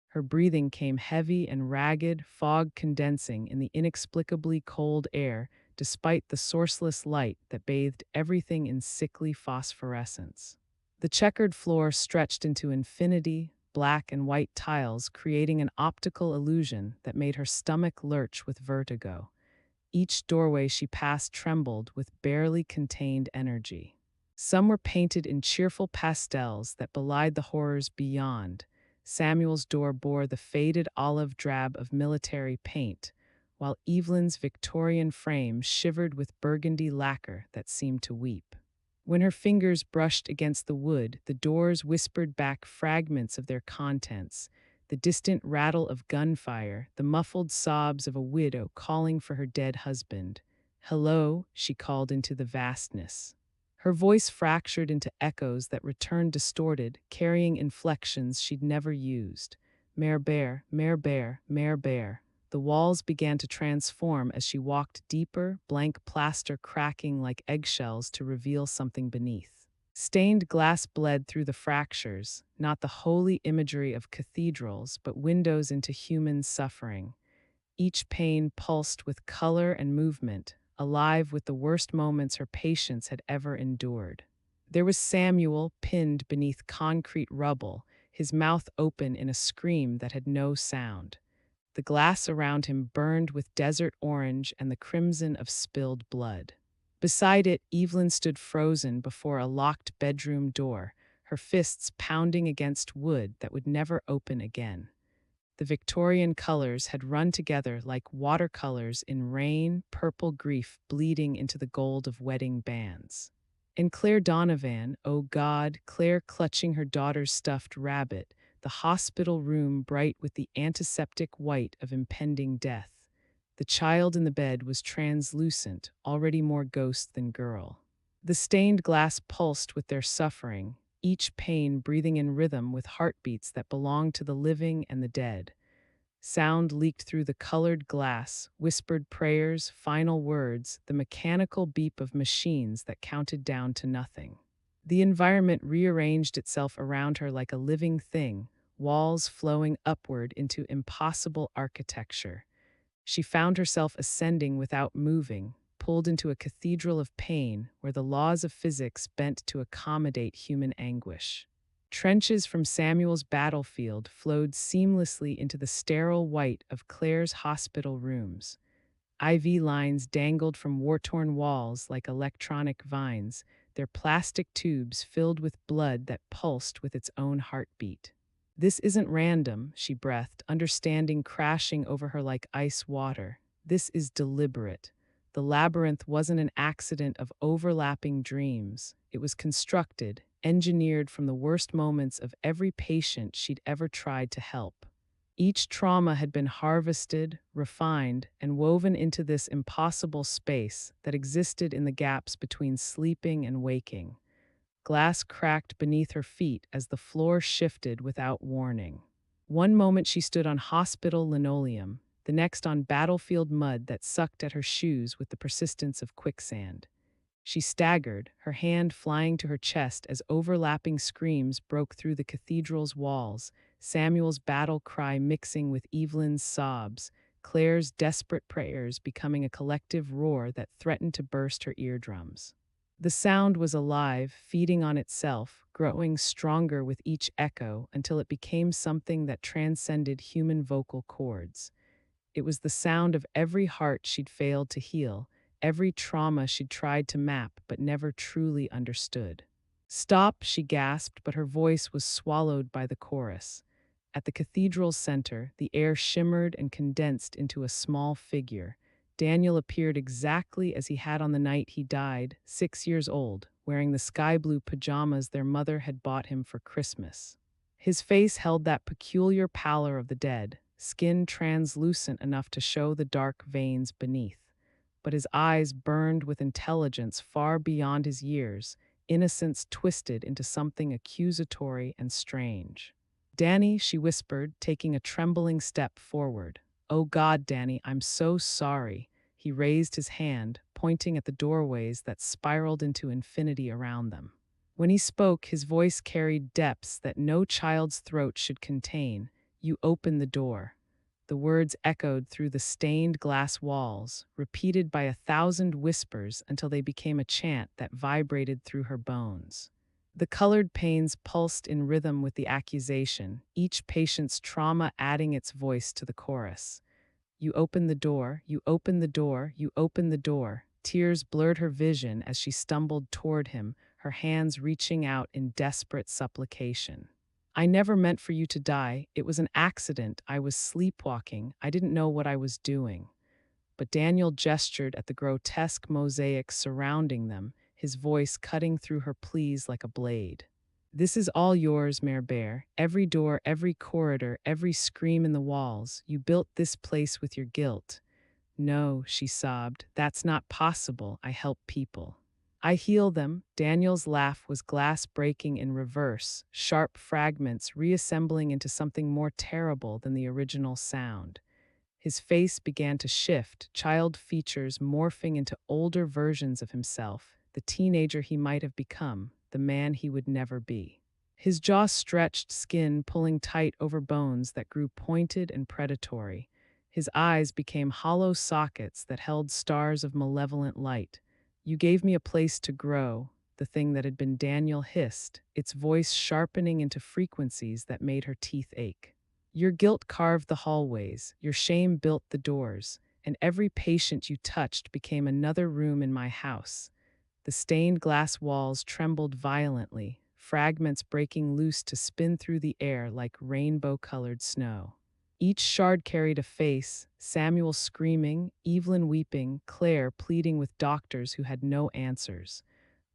Her breathing came heavy and ragged, fog condensing in the inexplicably cold air, despite the sourceless light that bathed everything in sickly phosphorescence. The checkered floor stretched into infinity, black and white tiles creating an optical illusion that made her stomach lurch with vertigo. Each doorway she passed trembled with barely contained energy. Some were painted in cheerful pastels that belied the horrors beyond. Samuel's door bore the faded olive drab of military paint, while Evelyn's Victorian frame shivered with burgundy lacquer that seemed to weep. When her fingers brushed against the wood, the doors whispered back fragments of their contents, the distant rattle of gunfire, the muffled sobs of a widow calling for her dead husband. "Hello," she called into the vastness. Her voice fractured into echoes that returned distorted, carrying inflections she'd never used. Mère Bear, Mère Bear, Mère Bear. The walls began to transform as she walked deeper, blank plaster cracking like eggshells to reveal something beneath. Stained glass bled through the fractures, not the holy imagery of cathedrals, but windows into human suffering. Each pane pulsed with color and movement, alive with the worst moments her patients had ever endured. There was Samuel, pinned beneath concrete rubble, his mouth open in a scream that had no sound. The glass around him burned with desert orange and the crimson of spilled blood. Beside it, Evelyn stood frozen before a locked bedroom door, her fists pounding against wood that would never open again. The Victorian colors had run together like watercolors in rain, purple grief bleeding into the gold of wedding bands. And Claire Donovan, oh God, Claire clutching her daughter's stuffed rabbit, the hospital room bright with the antiseptic white of impending death. The child in the bed was translucent, already more ghost than girl. The stained glass pulsed with their suffering, each pane breathing in rhythm with heartbeats that belonged to the living and the dead. Sound leaked through the colored glass, whispered prayers, final words, the mechanical beep of machines that counted down to nothing. The environment rearranged itself around her like a living thing, walls flowing upward into impossible architecture. She found herself ascending without moving, pulled into a cathedral of pain where the laws of physics bent to accommodate human anguish. Trenches from Samuel's battlefield flowed seamlessly into the sterile white of Claire's hospital rooms. IV lines dangled from war-torn walls like electronic vines, their plastic tubes filled with blood that pulsed with its own heartbeat. "This isn't random," she breathed, understanding crashing over her like ice water. "This is deliberate. The labyrinth wasn't an accident of overlapping dreams. It was constructed, engineered from the worst moments of every patient she'd ever tried to help. Each trauma had been harvested, refined, and woven into this impossible space that existed in the gaps between sleeping and waking." Glass cracked beneath her feet as the floor shifted without warning. One moment she stood on hospital linoleum, the next on battlefield mud that sucked at her shoes with the persistence of quicksand. She staggered, her hand flying to her chest as overlapping screams broke through the cathedral's walls, Samuel's battle cry mixing with Evelyn's sobs, Claire's desperate prayers becoming a collective roar that threatened to burst her eardrums. The sound was alive, feeding on itself, growing stronger with each echo until it became something that transcended human vocal cords. It was the sound of every heart she'd failed to heal, every trauma she'd tried to map but never truly understood. "Stop," she gasped, but her voice was swallowed by the chorus. At the cathedral's center, the air shimmered and condensed into a small figure. Daniel appeared exactly as he had on the night he died, 6 years old, wearing the sky-blue pajamas their mother had bought him for Christmas. His face held that peculiar pallor of the dead, skin translucent enough to show the dark veins beneath. But his eyes burned with intelligence far beyond his years, innocence twisted into something accusatory and strange. "Danny," she whispered, taking a trembling step forward. "Oh God, Danny, I'm so sorry." He raised his hand, pointing at the doorways that spiraled into infinity around them. When he spoke, his voice carried depths that no child's throat should contain. "You open the door." The words echoed through the stained glass walls, repeated by 1,000 whispers until they became a chant that vibrated through her bones. The colored panes pulsed in rhythm with the accusation, each patient's trauma adding its voice to the chorus. "You open the door, you open the door, you open the door." Tears blurred her vision as she stumbled toward him, her hands reaching out in desperate supplication. I never meant for you to die. It was an accident. I was sleepwalking. I didn't know what I was doing. But Daniel gestured at the grotesque mosaics surrounding them, his voice cutting through her pleas like a blade. This is all yours, Mère Bear. Every door, every corridor, every scream in the walls. You built this place with your guilt. No, she sobbed. That's not possible. I help people. I heal them. Daniel's laugh was glass breaking in reverse, sharp fragments reassembling into something more terrible than the original sound. His face began to shift, child features morphing into older versions of himself, the teenager he might have become, the man he would never be. His jaw stretched, skin pulling tight over bones that grew pointed and predatory. His eyes became hollow sockets that held stars of malevolent light. You gave me a place to grow, the thing that had been Daniel hissed, its voice sharpening into frequencies that made her teeth ache. Your guilt carved the hallways, your shame built the doors, and every patient you touched became another room in my house. The stained glass walls trembled violently, fragments breaking loose to spin through the air like rainbow-colored snow. Each shard carried a face, Samuel screaming, Evelyn weeping, Claire pleading with doctors who had no answers.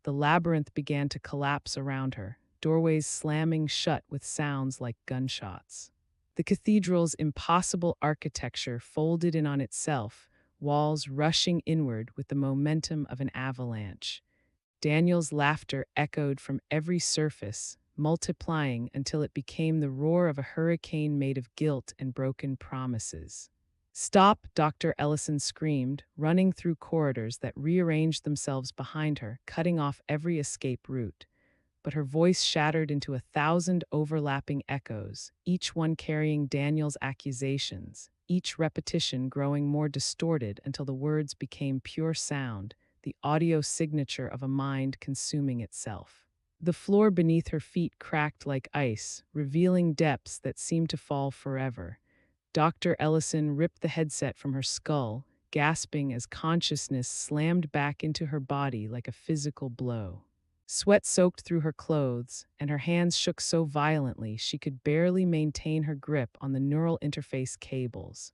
The labyrinth began to collapse around her, doorways slamming shut with sounds like gunshots. The cathedral's impossible architecture folded in on itself, walls rushing inward with the momentum of an avalanche. Daniel's laughter echoed from every surface, multiplying until it became the roar of a hurricane made of guilt and broken promises. Stop, Dr. Ellison screamed, running through corridors that rearranged themselves behind her, cutting off every escape route. But her voice shattered into 1,000 overlapping echoes, each one carrying Daniel's accusations, each repetition growing more distorted until the words became pure sound, the audio signature of a mind consuming itself. The floor beneath her feet cracked like ice, revealing depths that seemed to fall forever. Dr. Ellison ripped the headset from her skull, gasping as consciousness slammed back into her body like a physical blow. Sweat soaked through her clothes, and her hands shook so violently she could barely maintain her grip on the neural interface cables.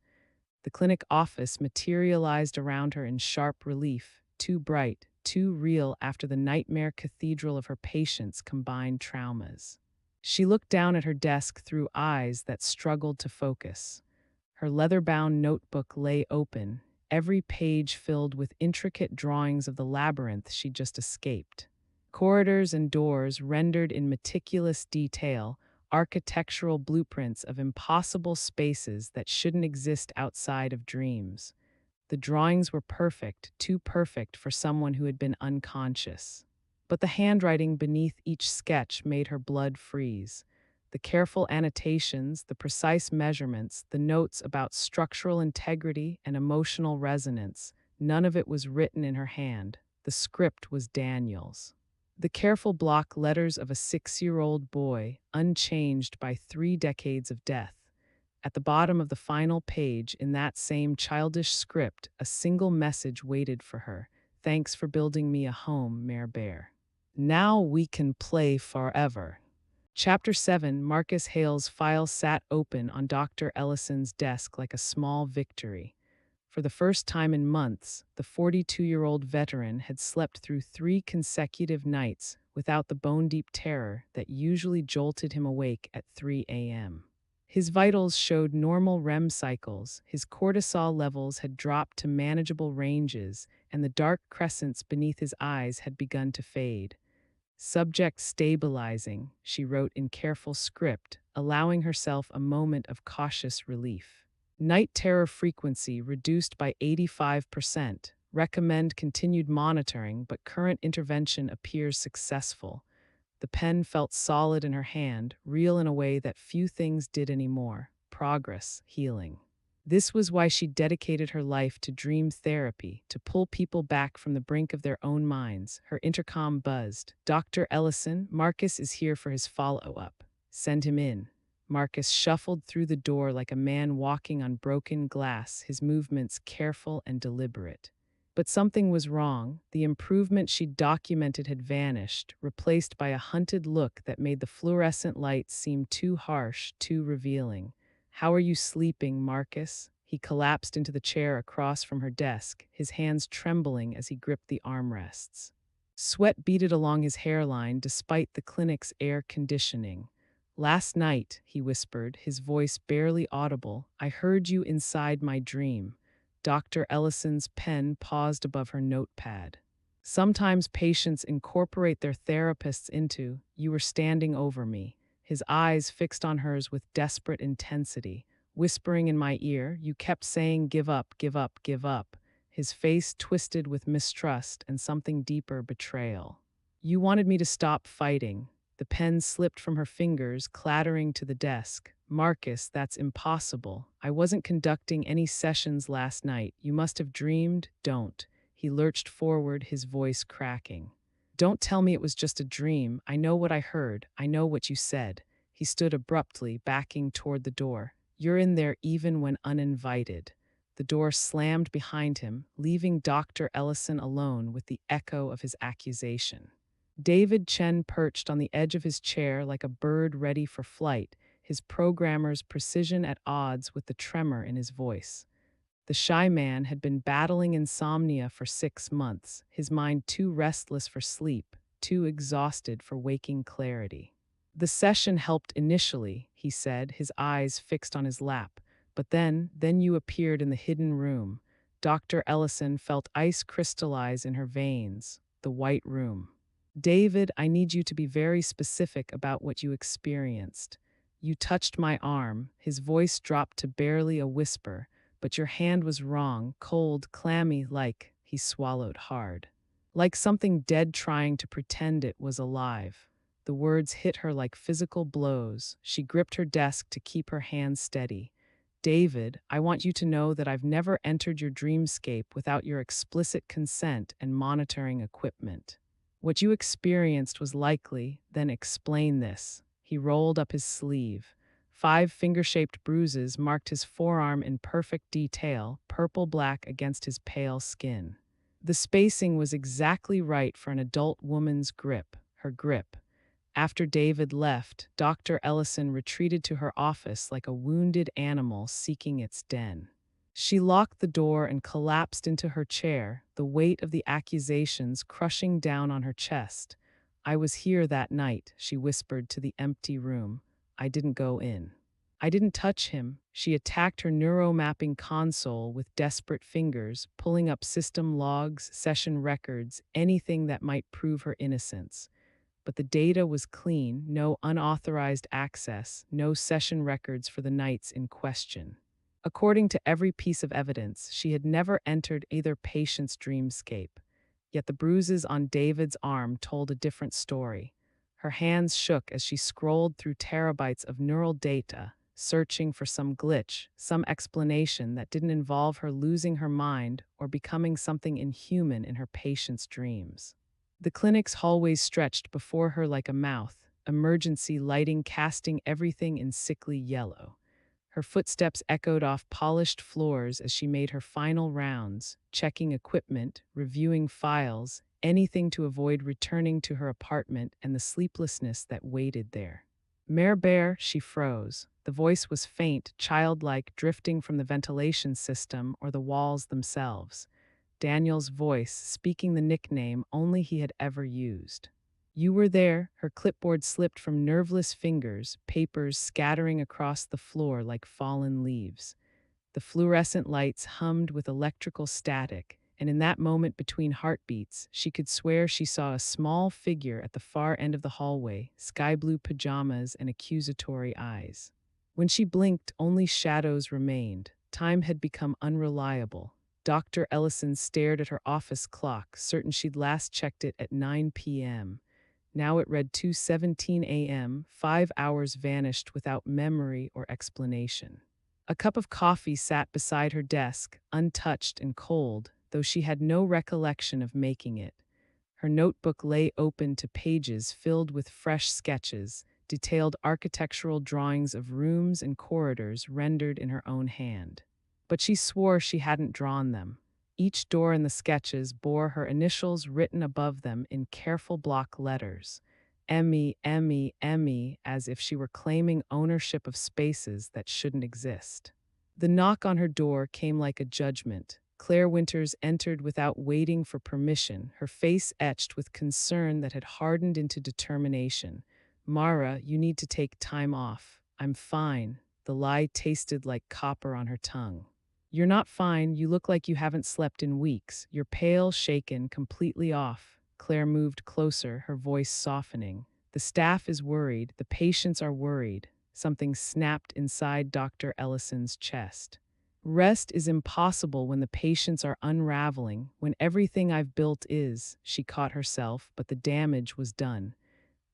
The clinic office materialized around her in sharp relief, too bright, too real after the nightmare cathedral of her patients' combined traumas. She looked down at her desk through eyes that struggled to focus. Her leather-bound notebook lay open, every page filled with intricate drawings of the labyrinth she'd just escaped. Corridors and doors rendered in meticulous detail, architectural blueprints of impossible spaces that shouldn't exist outside of dreams. The drawings were perfect, too perfect for someone who had been unconscious. But the handwriting beneath each sketch made her blood freeze. The careful annotations, the precise measurements, the notes about structural integrity and emotional resonance, none of it was written in her hand. The script was Daniel's. The careful block letters of a 6-year-old boy, unchanged by 3 decades of death. At the bottom of the final page, in that same childish script, a single message waited for her. Thanks for building me a home, Mère Bear. Now we can play forever. Chapter 7, Marcus Hale's file sat open on Dr. Ellison's desk like a small victory. For the first time in months, the 42-year-old veteran had slept through 3 consecutive nights without the bone-deep terror that usually jolted him awake at 3 a.m. His vitals showed normal REM cycles, his cortisol levels had dropped to manageable ranges, and the dark crescents beneath his eyes had begun to fade. Subject stabilizing, she wrote in careful script, allowing herself a moment of cautious relief. Night terror frequency reduced by 85%. Recommend continued monitoring, but current intervention appears successful. The pen felt solid in her hand, real in a way that few things did anymore. Progress, healing. This was why she dedicated her life to dream therapy, to pull people back from the brink of their own minds. Her intercom buzzed. Dr. Ellison, Marcus is here for his follow-up. Send him in. Marcus shuffled through the door like a man walking on broken glass, his movements careful and deliberate. But something was wrong. The improvement she'd documented had vanished, replaced by a hunted look that made the fluorescent lights seem too harsh, too revealing. "How are you sleeping, Marcus?" He collapsed into the chair across from her desk, his hands trembling as he gripped the armrests. Sweat beaded along his hairline despite the clinic's air conditioning. "Last night," he whispered, his voice barely audible, "I heard you inside my dream." Dr. Ellison's pen paused above her notepad. "Sometimes patients incorporate their therapists into, you were standing over me." His eyes fixed on hers with desperate intensity. Whispering in my ear, you kept saying, "Give up, give up, give up." His face twisted with mistrust and something deeper, betrayal. "You wanted me to stop fighting." The pen slipped from her fingers, clattering to the desk. "Marcus, that's impossible. I wasn't conducting any sessions last night. You must have dreamed." "Don't." He lurched forward, his voice cracking. "Don't tell me it was just a dream. I know what I heard. I know what you said." He stood abruptly, backing toward the door. "You're in there even when uninvited." The door slammed behind him, leaving Dr. Ellison alone with the echo of his accusation. David Chen perched on the edge of his chair like a bird ready for flight, his programmer's precision at odds with the tremor in his voice. The shy man had been battling insomnia for 6 months, his mind too restless for sleep, too exhausted for waking clarity. "The session helped initially," he said, his eyes fixed on his lap. "But then you appeared in the hidden room." Dr. Ellison felt ice crystallize in her veins. The white room. "David, I need you to be very specific about what you experienced." "You touched my arm." His voice dropped to barely a whisper. "But your hand was wrong, cold, clammy, like," he swallowed hard, "like something dead trying to pretend it was alive." The words hit her like physical blows. She gripped her desk to keep her hands steady. "David, I want you to know that I've never entered your dreamscape without your explicit consent and monitoring equipment. What you experienced was likely, then explain this." He rolled up his sleeve. 5 finger-shaped bruises marked his forearm in perfect detail, purple-black against his pale skin. The spacing was exactly right for an adult woman's grip, her grip. After David left, Dr. Ellison retreated to her office like a wounded animal seeking its den. She locked the door and collapsed into her chair, the weight of the accusations crushing down on her chest. "I was here that night," she whispered to the empty room. "I didn't go in. I didn't touch him." She attacked her neuromapping console with desperate fingers, pulling up system logs, session records, anything that might prove her innocence. But the data was clean, no unauthorized access, no session records for the nights in question. According to every piece of evidence, she had never entered either patient's dreamscape. Yet the bruises on David's arm told a different story. Her hands shook as she scrolled through terabytes of neural data, searching for some glitch, some explanation that didn't involve her losing her mind or becoming something inhuman in her patient's dreams. The clinic's hallways stretched before her like a mouth, emergency lighting casting everything in sickly yellow. Her footsteps echoed off polished floors as she made her final rounds, checking equipment, reviewing files, anything to avoid returning to her apartment and the sleeplessness that waited there. "Mare Bear," she froze. The voice was faint, childlike, drifting from the ventilation system or the walls themselves. Daniel's voice, speaking the nickname only he had ever used. "You were there." Her clipboard slipped from nerveless fingers, papers scattering across the floor like fallen leaves. The fluorescent lights hummed with electrical static, and in that moment between heartbeats, she could swear she saw a small figure at the far end of the hallway, sky-blue pajamas and accusatory eyes. When she blinked, only shadows remained. Time had become unreliable. Dr. Ellison stared at her office clock, certain she'd last checked it at 9 p.m. Now it read 2:17 a.m., 5 hours vanished without memory or explanation. A cup of coffee sat beside her desk, untouched and cold, though she had no recollection of making it. Her notebook lay open to pages filled with fresh sketches, detailed architectural drawings of rooms and corridors rendered in her own hand. But she swore she hadn't drawn them. Each door in the sketches bore her initials written above them in careful block letters. Emmy, Emmy, Emmy, as if she were claiming ownership of spaces that shouldn't exist. The knock on her door came like a judgment. Claire Winters entered without waiting for permission, her face etched with concern that had hardened into determination. "Mara, you need to take time off." "I'm fine." The lie tasted like copper on her tongue. "You're not fine. You look like you haven't slept in weeks. You're pale, shaken, completely off." Claire moved closer, her voice softening. "The staff is worried. The patients are worried." Something snapped inside Dr. Ellison's chest. "Rest is impossible when the patients are unraveling, when everything I've built is." She caught herself, but the damage was done.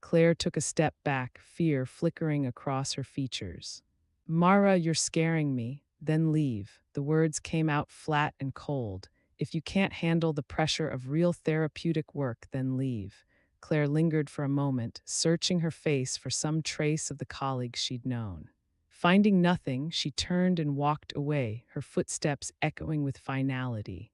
Claire took a step back, fear flickering across her features. "Mara, you're scaring me." "Then leave." The words came out flat and cold. "If you can't handle the pressure of real therapeutic work, then leave." Claire lingered for a moment, searching her face for some trace of the colleague she'd known. Finding nothing, she turned and walked away, her footsteps echoing with finality.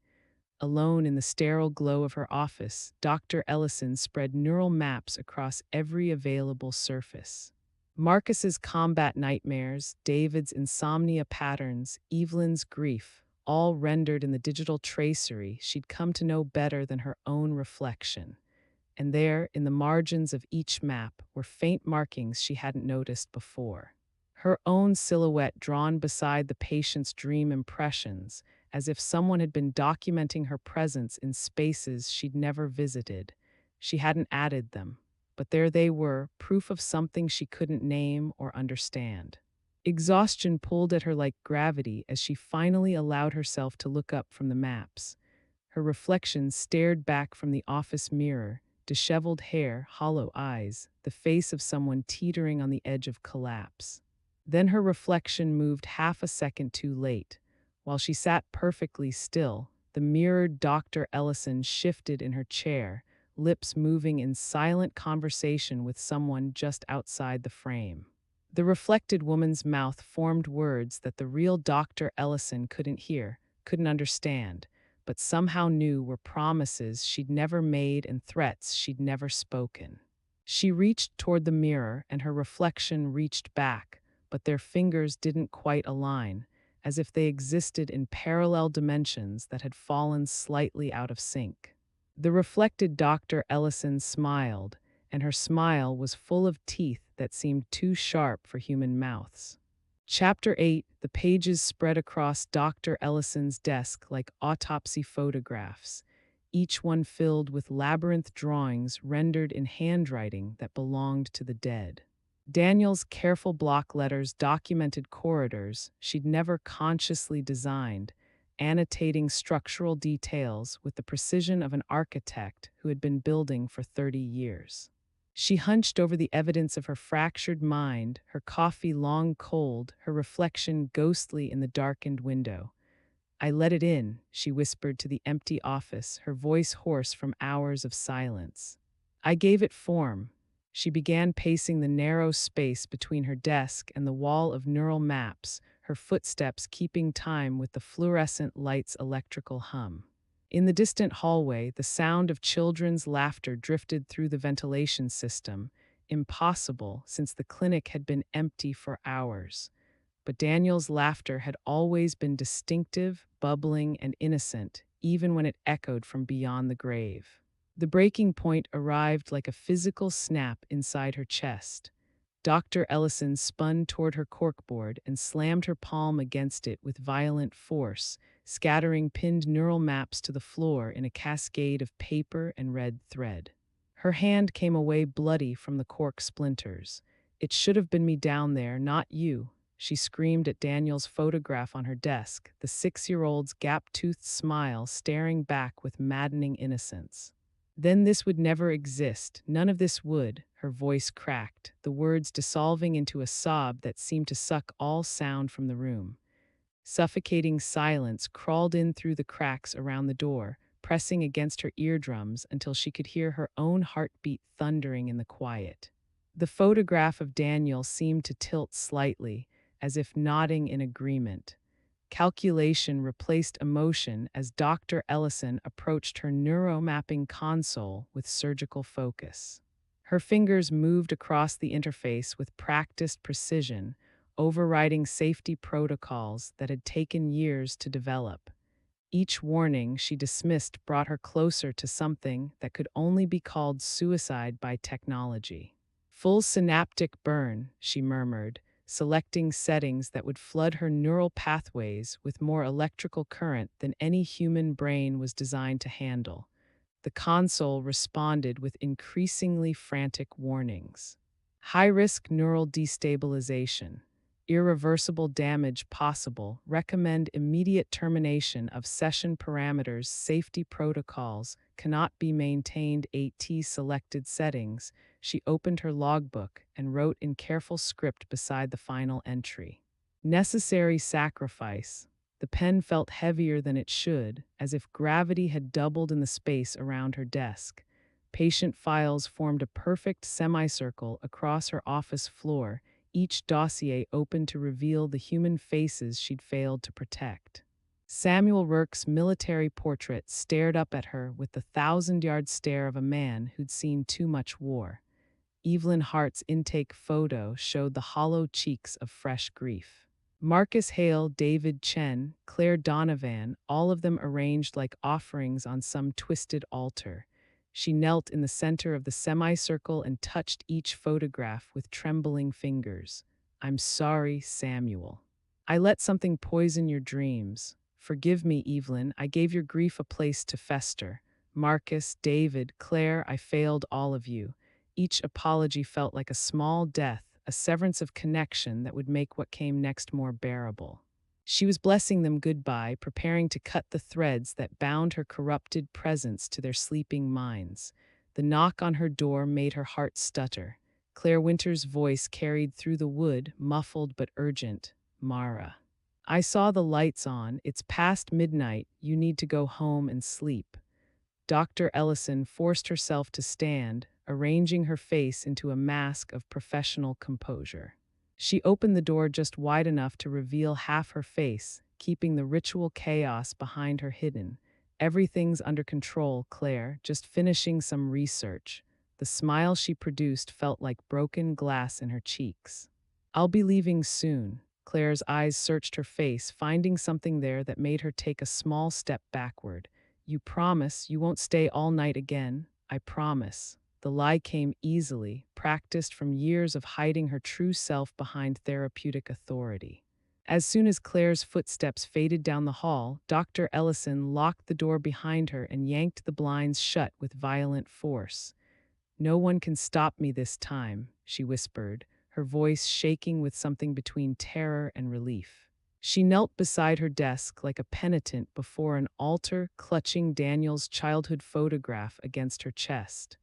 Alone in the sterile glow of her office, Dr. Ellison spread neural maps across every available surface. Marcus's combat nightmares, David's insomnia patterns, Evelyn's grief, all rendered in the digital tracery she'd come to know better than her own reflection. And there, in the margins of each map, were faint markings she hadn't noticed before. Her own silhouette drawn beside the patient's dream impressions, as if someone had been documenting her presence in spaces she'd never visited. She hadn't added them, but there they were, proof of something she couldn't name or understand. Exhaustion pulled at her like gravity as she finally allowed herself to look up from the maps. Her reflection stared back from the office mirror, disheveled hair, hollow eyes, the face of someone teetering on the edge of collapse. Then her reflection moved half a second too late. While she sat perfectly still, the mirrored Dr. Ellison shifted in her chair, lips moving in silent conversation with someone just outside the frame. The reflected woman's mouth formed words that the real Dr. Ellison couldn't hear, couldn't understand, but somehow knew were promises she'd never made and threats she'd never spoken. She reached toward the mirror, and her reflection reached back, but their fingers didn't quite align, as if they existed in parallel dimensions that had fallen slightly out of sync. The reflected Dr. Ellison smiled, and her smile was full of teeth that seemed too sharp for human mouths. Chapter 8, the pages spread across Dr. Ellison's desk like autopsy photographs, each one filled with labyrinth drawings rendered in handwriting that belonged to the dead. Daniel's careful block letters documented corridors she'd never consciously designed, annotating structural details with the precision of an architect who had been building for 30 years. She hunched over the evidence of her fractured mind, her coffee long cold, her reflection ghostly in the darkened window. "I let it in," she whispered to the empty office, her voice hoarse from hours of silence. "I gave it form." She began pacing the narrow space between her desk and the wall of neural maps, her footsteps keeping time with the fluorescent light's electrical hum. In the distant hallway, the sound of children's laughter drifted through the ventilation system, impossible since the clinic had been empty for hours. But Daniel's laughter had always been distinctive, bubbling, and innocent, even when it echoed from beyond the grave. The breaking point arrived like a physical snap inside her chest. Dr. Ellison spun toward her corkboard and slammed her palm against it with violent force, scattering pinned neural maps to the floor in a cascade of paper and red thread. Her hand came away bloody from the cork splinters. "It should have been me down there, not you," she screamed at Daniel's photograph on her desk, the 6-year-old's gap-toothed smile staring back with maddening innocence. "Then this would never exist. None of this would." Her voice cracked, the words dissolving into a sob that seemed to suck all sound from the room. Suffocating silence crawled in through the cracks around the door, pressing against her eardrums until she could hear her own heartbeat thundering in the quiet. The photograph of Daniel seemed to tilt slightly, as if nodding in agreement. Calculation replaced emotion as Dr. Ellison approached her neuromapping console with surgical focus. Her fingers moved across the interface with practiced precision, overriding safety protocols that had taken years to develop. Each warning she dismissed brought her closer to something that could only be called suicide by technology. Full synaptic burn, she murmured, selecting settings that would flood her neural pathways with more electrical current than any human brain was designed to handle. The console responded with increasingly frantic warnings. High-risk neural destabilization. Irreversible damage possible. Recommend immediate termination of session parameters. Safety protocols cannot be maintained. 8T selected settings. She opened her logbook and wrote in careful script beside the final entry. Necessary sacrifice. The pen felt heavier than it should, as if gravity had doubled in the space around her desk. Patient files formed a perfect semicircle across her office floor, each dossier open to reveal the human faces she'd failed to protect. Samuel Rourke's military portrait stared up at her with the thousand-yard stare of a man who'd seen too much war. Evelyn Hart's intake photo showed the hollow cheeks of fresh grief. Marcus Hale, David Chen, Claire Donovan, all of them arranged like offerings on some twisted altar. She knelt in the center of the semicircle and touched each photograph with trembling fingers. "I'm sorry, Samuel. I let something poison your dreams. Forgive me, Evelyn. I gave your grief a place to fester. Marcus, David, Claire, I failed all of you." Each apology felt like a small death, a severance of connection that would make what came next more bearable. She was blessing them goodbye, preparing to cut the threads that bound her corrupted presence to their sleeping minds. The knock on her door made her heart stutter. Claire Winter's voice carried through the wood, muffled but urgent. "Mara. I saw the lights on. It's past midnight. You need to go home and sleep." Dr. Ellison forced herself to stand, arranging her face into a mask of professional composure. She opened the door just wide enough to reveal half her face, keeping the ritual chaos behind her hidden. "Everything's under control, Claire, just finishing some research." The smile she produced felt like broken glass in her cheeks. "I'll be leaving soon." Claire's eyes searched her face, finding something there that made her take a small step backward. "You promise you won't stay all night again?" "I promise." The lie came easily, practiced from years of hiding her true self behind therapeutic authority. As soon as Claire's footsteps faded down the hall, Dr. Ellison locked the door behind her and yanked the blinds shut with violent force. "No one can stop me this time," she whispered, her voice shaking with something between terror and relief. She knelt beside her desk like a penitent before an altar, clutching Daniel's childhood photograph against her chest.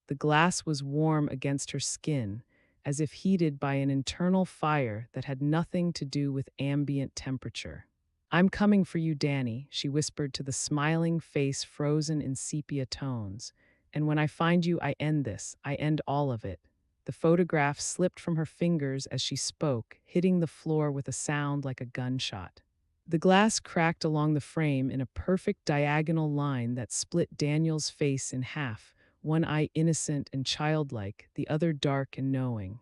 The glass was warm against her skin, as if heated by an internal fire that had nothing to do with ambient temperature. "I'm coming for you, Danny," she whispered to the smiling face frozen in sepia tones. "And when I find you, I end this. I end all of it." The photograph slipped from her fingers as she spoke, hitting the floor with a sound like a gunshot. The glass cracked along the frame in a perfect diagonal line that split Daniel's face in half, one eye innocent and childlike, the other dark and knowing.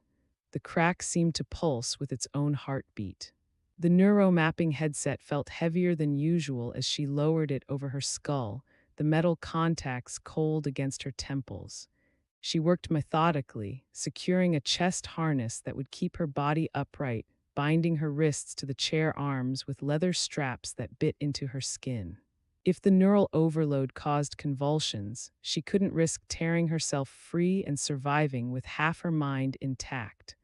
The crack seemed to pulse with its own heartbeat. The neuromapping headset felt heavier than usual as she lowered it over her skull, the metal contacts cold against her temples. She worked methodically, securing a chest harness that would keep her body upright, binding her wrists to the chair arms with leather straps that bit into her skin. If the neural overload caused convulsions, she couldn't risk tearing herself free and surviving with half her mind intact.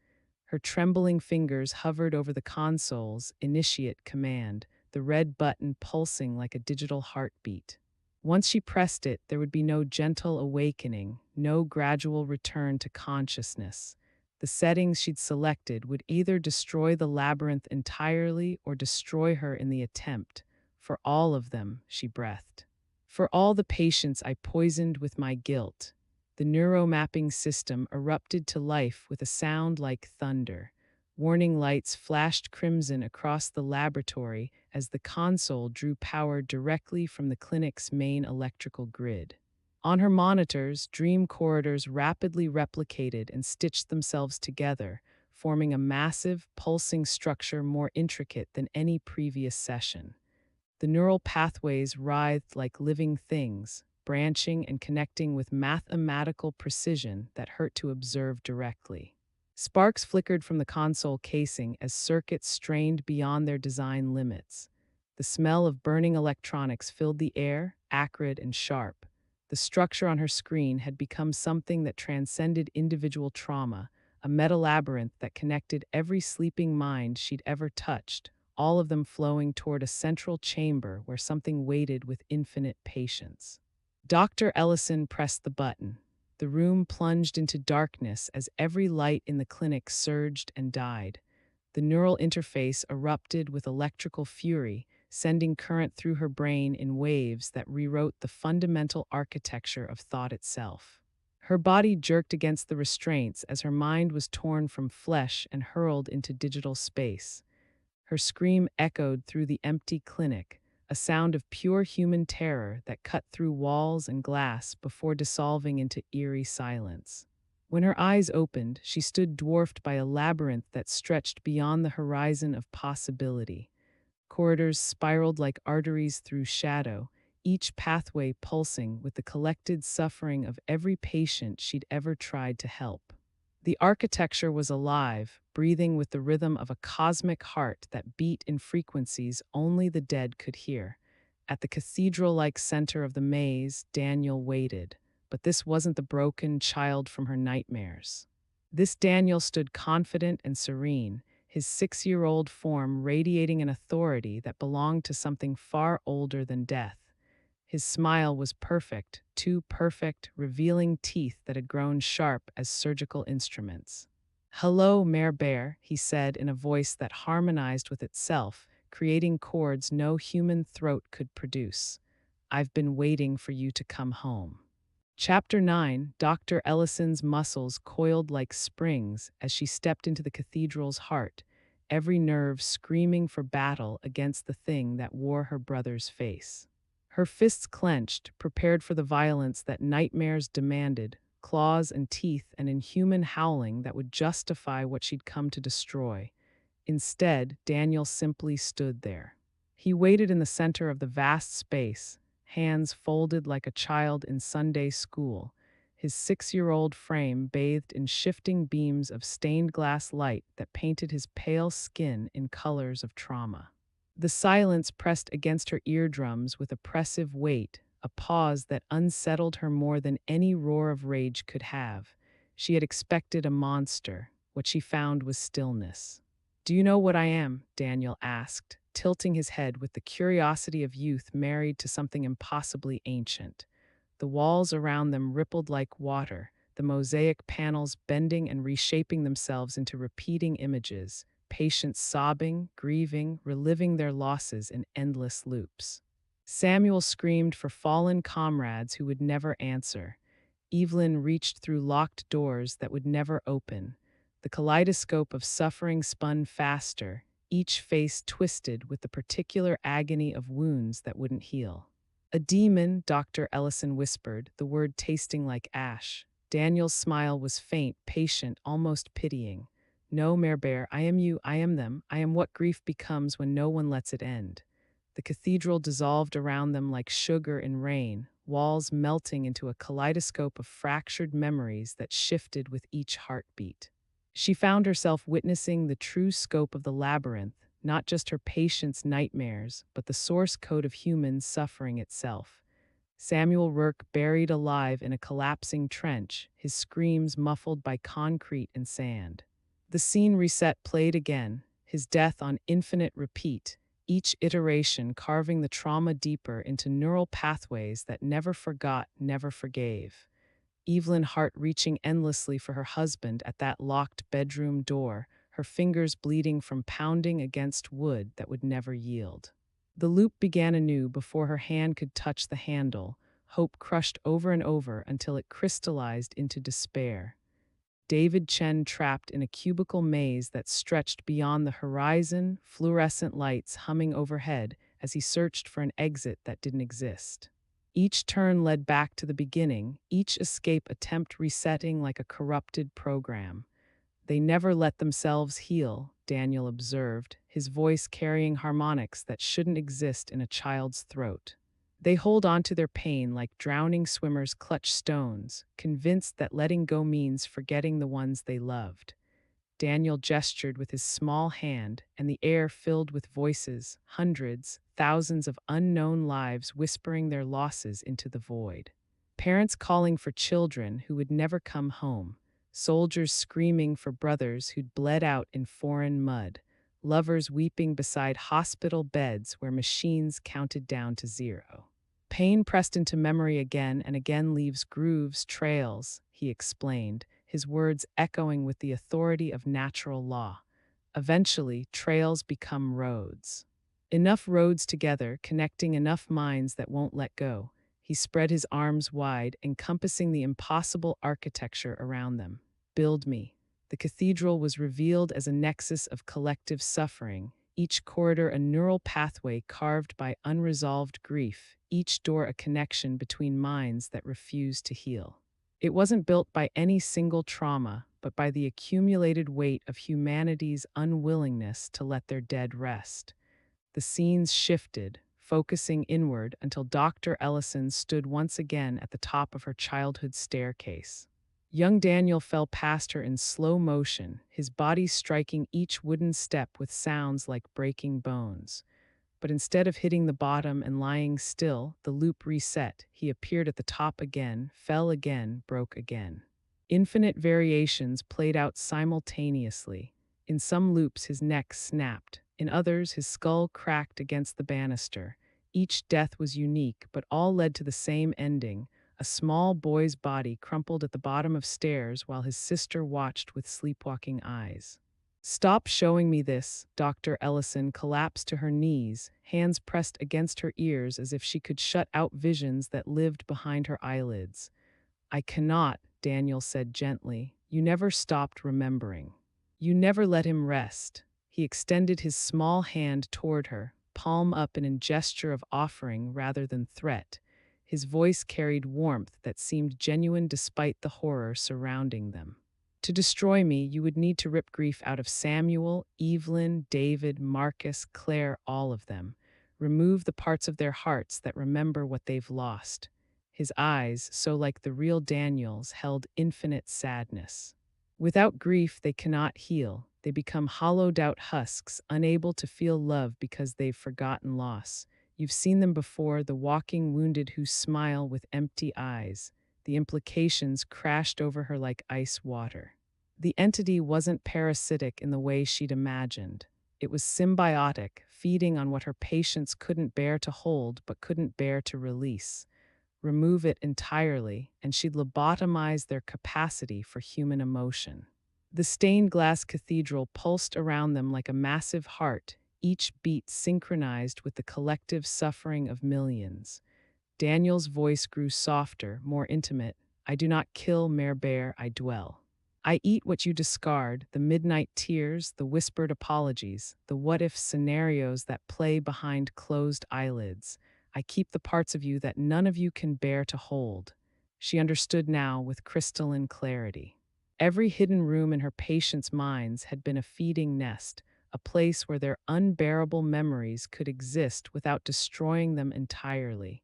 Her trembling fingers hovered over the console's initiate command, the red button pulsing like a digital heartbeat. Once she pressed it, there would be no gentle awakening, no gradual return to consciousness. The settings she'd selected would either destroy the labyrinth entirely or destroy her in the attempt. "For all of them," she breathed. "For all the patients I poisoned with my guilt." The neuromapping system erupted to life with a sound like thunder. Warning lights flashed crimson across the laboratory as the console drew power directly from the clinic's main electrical grid. On her monitors, dream corridors rapidly replicated and stitched themselves together, forming a massive, pulsing structure more intricate than any previous session. The neural pathways writhed like living things, branching and connecting with mathematical precision that hurt to observe directly. Sparks flickered from the console casing as circuits strained beyond their design limits. The smell of burning electronics filled the air, acrid and sharp. The structure on her screen had become something that transcended individual trauma, a meta labyrinth that connected every sleeping mind she'd ever touched, all of them flowing toward a central chamber where something waited with infinite patience. Dr. Ellison pressed the button. The room plunged into darkness as every light in the clinic surged and died. The neural interface erupted with electrical fury, sending current through her brain in waves that rewrote the fundamental architecture of thought itself. Her body jerked against the restraints as her mind was torn from flesh and hurled into digital space. Her scream echoed through the empty clinic, a sound of pure human terror that cut through walls and glass before dissolving into eerie silence. When her eyes opened, she stood dwarfed by a labyrinth that stretched beyond the horizon of possibility. Corridors spiraled like arteries through shadow, each pathway pulsing with the collected suffering of every patient she'd ever tried to help. The architecture was alive, breathing with the rhythm of a cosmic heart that beat in frequencies only the dead could hear. At the cathedral-like center of the maze, Daniel waited, but this wasn't the broken child from her nightmares. This Daniel stood confident and serene, his 6-year-old form radiating an authority that belonged to something far older than death. His smile was perfect, too perfect, revealing teeth that had grown sharp as surgical instruments. "Hello, Mare Bear," he said in a voice that harmonized with itself, creating chords no human throat could produce. "I've been waiting for you to come home." Chapter 9. Dr. Ellison's muscles coiled like springs as she stepped into the cathedral's heart, every nerve screaming for battle against the thing that wore her brother's face. Her fists clenched, prepared for the violence that nightmares demanded, claws and teeth and inhuman howling that would justify what she'd come to destroy. Instead, Daniel simply stood there. He waited in the center of the vast space, hands folded like a child in Sunday school, his 6-year-old frame bathed in shifting beams of stained glass light that painted his pale skin in colors of trauma. The silence pressed against her eardrums with oppressive weight, a pause that unsettled her more than any roar of rage could have. She had expected a monster. What she found was stillness. "Do you know what I am?" Daniel asked, tilting his head with the curiosity of youth married to something impossibly ancient. The walls around them rippled like water, the mosaic panels bending and reshaping themselves into repeating images, patients sobbing, grieving, reliving their losses in endless loops. Samuel screamed for fallen comrades who would never answer. Evelyn reached through locked doors that would never open. The kaleidoscope of suffering spun faster, each face twisted with the particular agony of wounds that wouldn't heal. "A demon," Dr. Ellison whispered, the word tasting like ash. Daniel's smile was faint, patient, almost pitying. "No, Mare Bear, I am you, I am them, I am what grief becomes when no one lets it end." The cathedral dissolved around them like sugar in rain, walls melting into a kaleidoscope of fractured memories that shifted with each heartbeat. She found herself witnessing the true scope of the labyrinth, not just her patient's nightmares, but the source code of human suffering itself. Samuel Rourke buried alive in a collapsing trench, his screams muffled by concrete and sand. The scene reset played again, his death on infinite repeat, each iteration carving the trauma deeper into neural pathways that never forgot, never forgave. Evelyn heart reaching endlessly for her husband at that locked bedroom door, her fingers bleeding from pounding against wood that would never yield. The loop began anew before her hand could touch the handle, hope crushed over and over until it crystallized into despair. David Chen trapped in a cubicle maze that stretched beyond the horizon, fluorescent lights humming overhead as he searched for an exit that didn't exist. Each turn led back to the beginning, each escape attempt resetting like a corrupted program. They never let themselves heal, Daniel observed, his voice carrying harmonics that shouldn't exist in a child's throat. They hold on to their pain like drowning swimmers clutch stones, convinced that letting go means forgetting the ones they loved. Daniel gestured with his small hand, and the air filled with voices, hundreds, thousands of unknown lives whispering their losses into the void. Parents calling for children who would never come home, soldiers screaming for brothers who'd bled out in foreign mud, lovers weeping beside hospital beds where machines counted down to zero. Pain pressed into memory again and again leaves grooves, trails, he explained, his words echoing with the authority of natural law. Eventually, trails become roads. Enough roads together, connecting enough minds that won't let go. He spread his arms wide, encompassing the impossible architecture around them. Build me. The cathedral was revealed as a nexus of collective suffering, each corridor a neural pathway carved by unresolved grief, each door a connection between minds that refused to heal. It wasn't built by any single trauma, but by the accumulated weight of humanity's unwillingness to let their dead rest. The scenes shifted, focusing inward until Dr. Ellison stood once again at the top of her childhood staircase. Young Daniel fell past her in slow motion, his body striking each wooden step with sounds like breaking bones. But instead of hitting the bottom and lying still, the loop reset. He appeared at the top again, fell again, broke again. Infinite variations played out simultaneously. In some loops, his neck snapped. In others, his skull cracked against the banister. Each death was unique, but all led to the same ending. A small boy's body crumpled at the bottom of stairs while his sister watched with sleepwalking eyes. Stop showing me this, Dr. Ellison collapsed to her knees, hands pressed against her ears as if she could shut out visions that lived behind her eyelids. I cannot, Daniel said gently. You never stopped remembering. You never let him rest. He extended his small hand toward her, palm up in a gesture of offering rather than threat. His voice carried warmth that seemed genuine despite the horror surrounding them. To destroy me, you would need to rip grief out of Samuel, Evelyn, David, Marcus, Claire, all of them. Remove the parts of their hearts that remember what they've lost. His eyes, so like the real Daniel's, held infinite sadness. Without grief, they cannot heal. They become hollowed-out husks, unable to feel love because they've forgotten loss. You've seen them before, the walking wounded who smile with empty eyes. The implications crashed over her like ice water. The entity wasn't parasitic in the way she'd imagined. It was symbiotic, feeding on what her patients couldn't bear to hold but couldn't bear to release. Remove it entirely, and she'd lobotomize their capacity for human emotion. The stained glass cathedral pulsed around them like a massive heart, each beat synchronized with the collective suffering of millions. Daniel's voice grew softer, more intimate. I do not kill, Mère Bear, I dwell. I eat what you discard, the midnight tears, the whispered apologies, the what-if scenarios that play behind closed eyelids. I keep the parts of you that none of you can bear to hold. She understood now with crystalline clarity. Every hidden room in her patients' minds had been a feeding nest, a place where their unbearable memories could exist without destroying them entirely.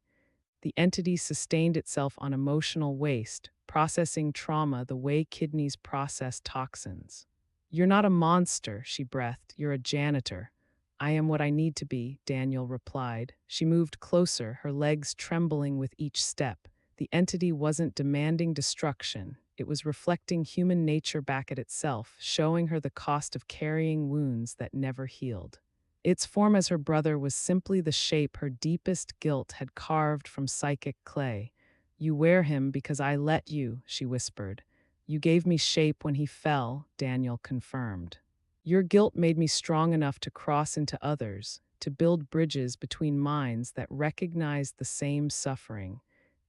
The entity sustained itself on emotional waste, processing trauma the way kidneys process toxins. You're not a monster, she breathed. You're a janitor. I am what I need to be, Daniel replied. She moved closer, her legs trembling with each step. The entity wasn't demanding destruction. It was reflecting human nature back at itself, showing her the cost of carrying wounds that never healed. Its form as her brother was simply the shape her deepest guilt had carved from psychic clay. You wear him because I let you, she whispered. You gave me shape when he fell, Daniel confirmed. Your guilt made me strong enough to cross into others, to build bridges between minds that recognized the same suffering.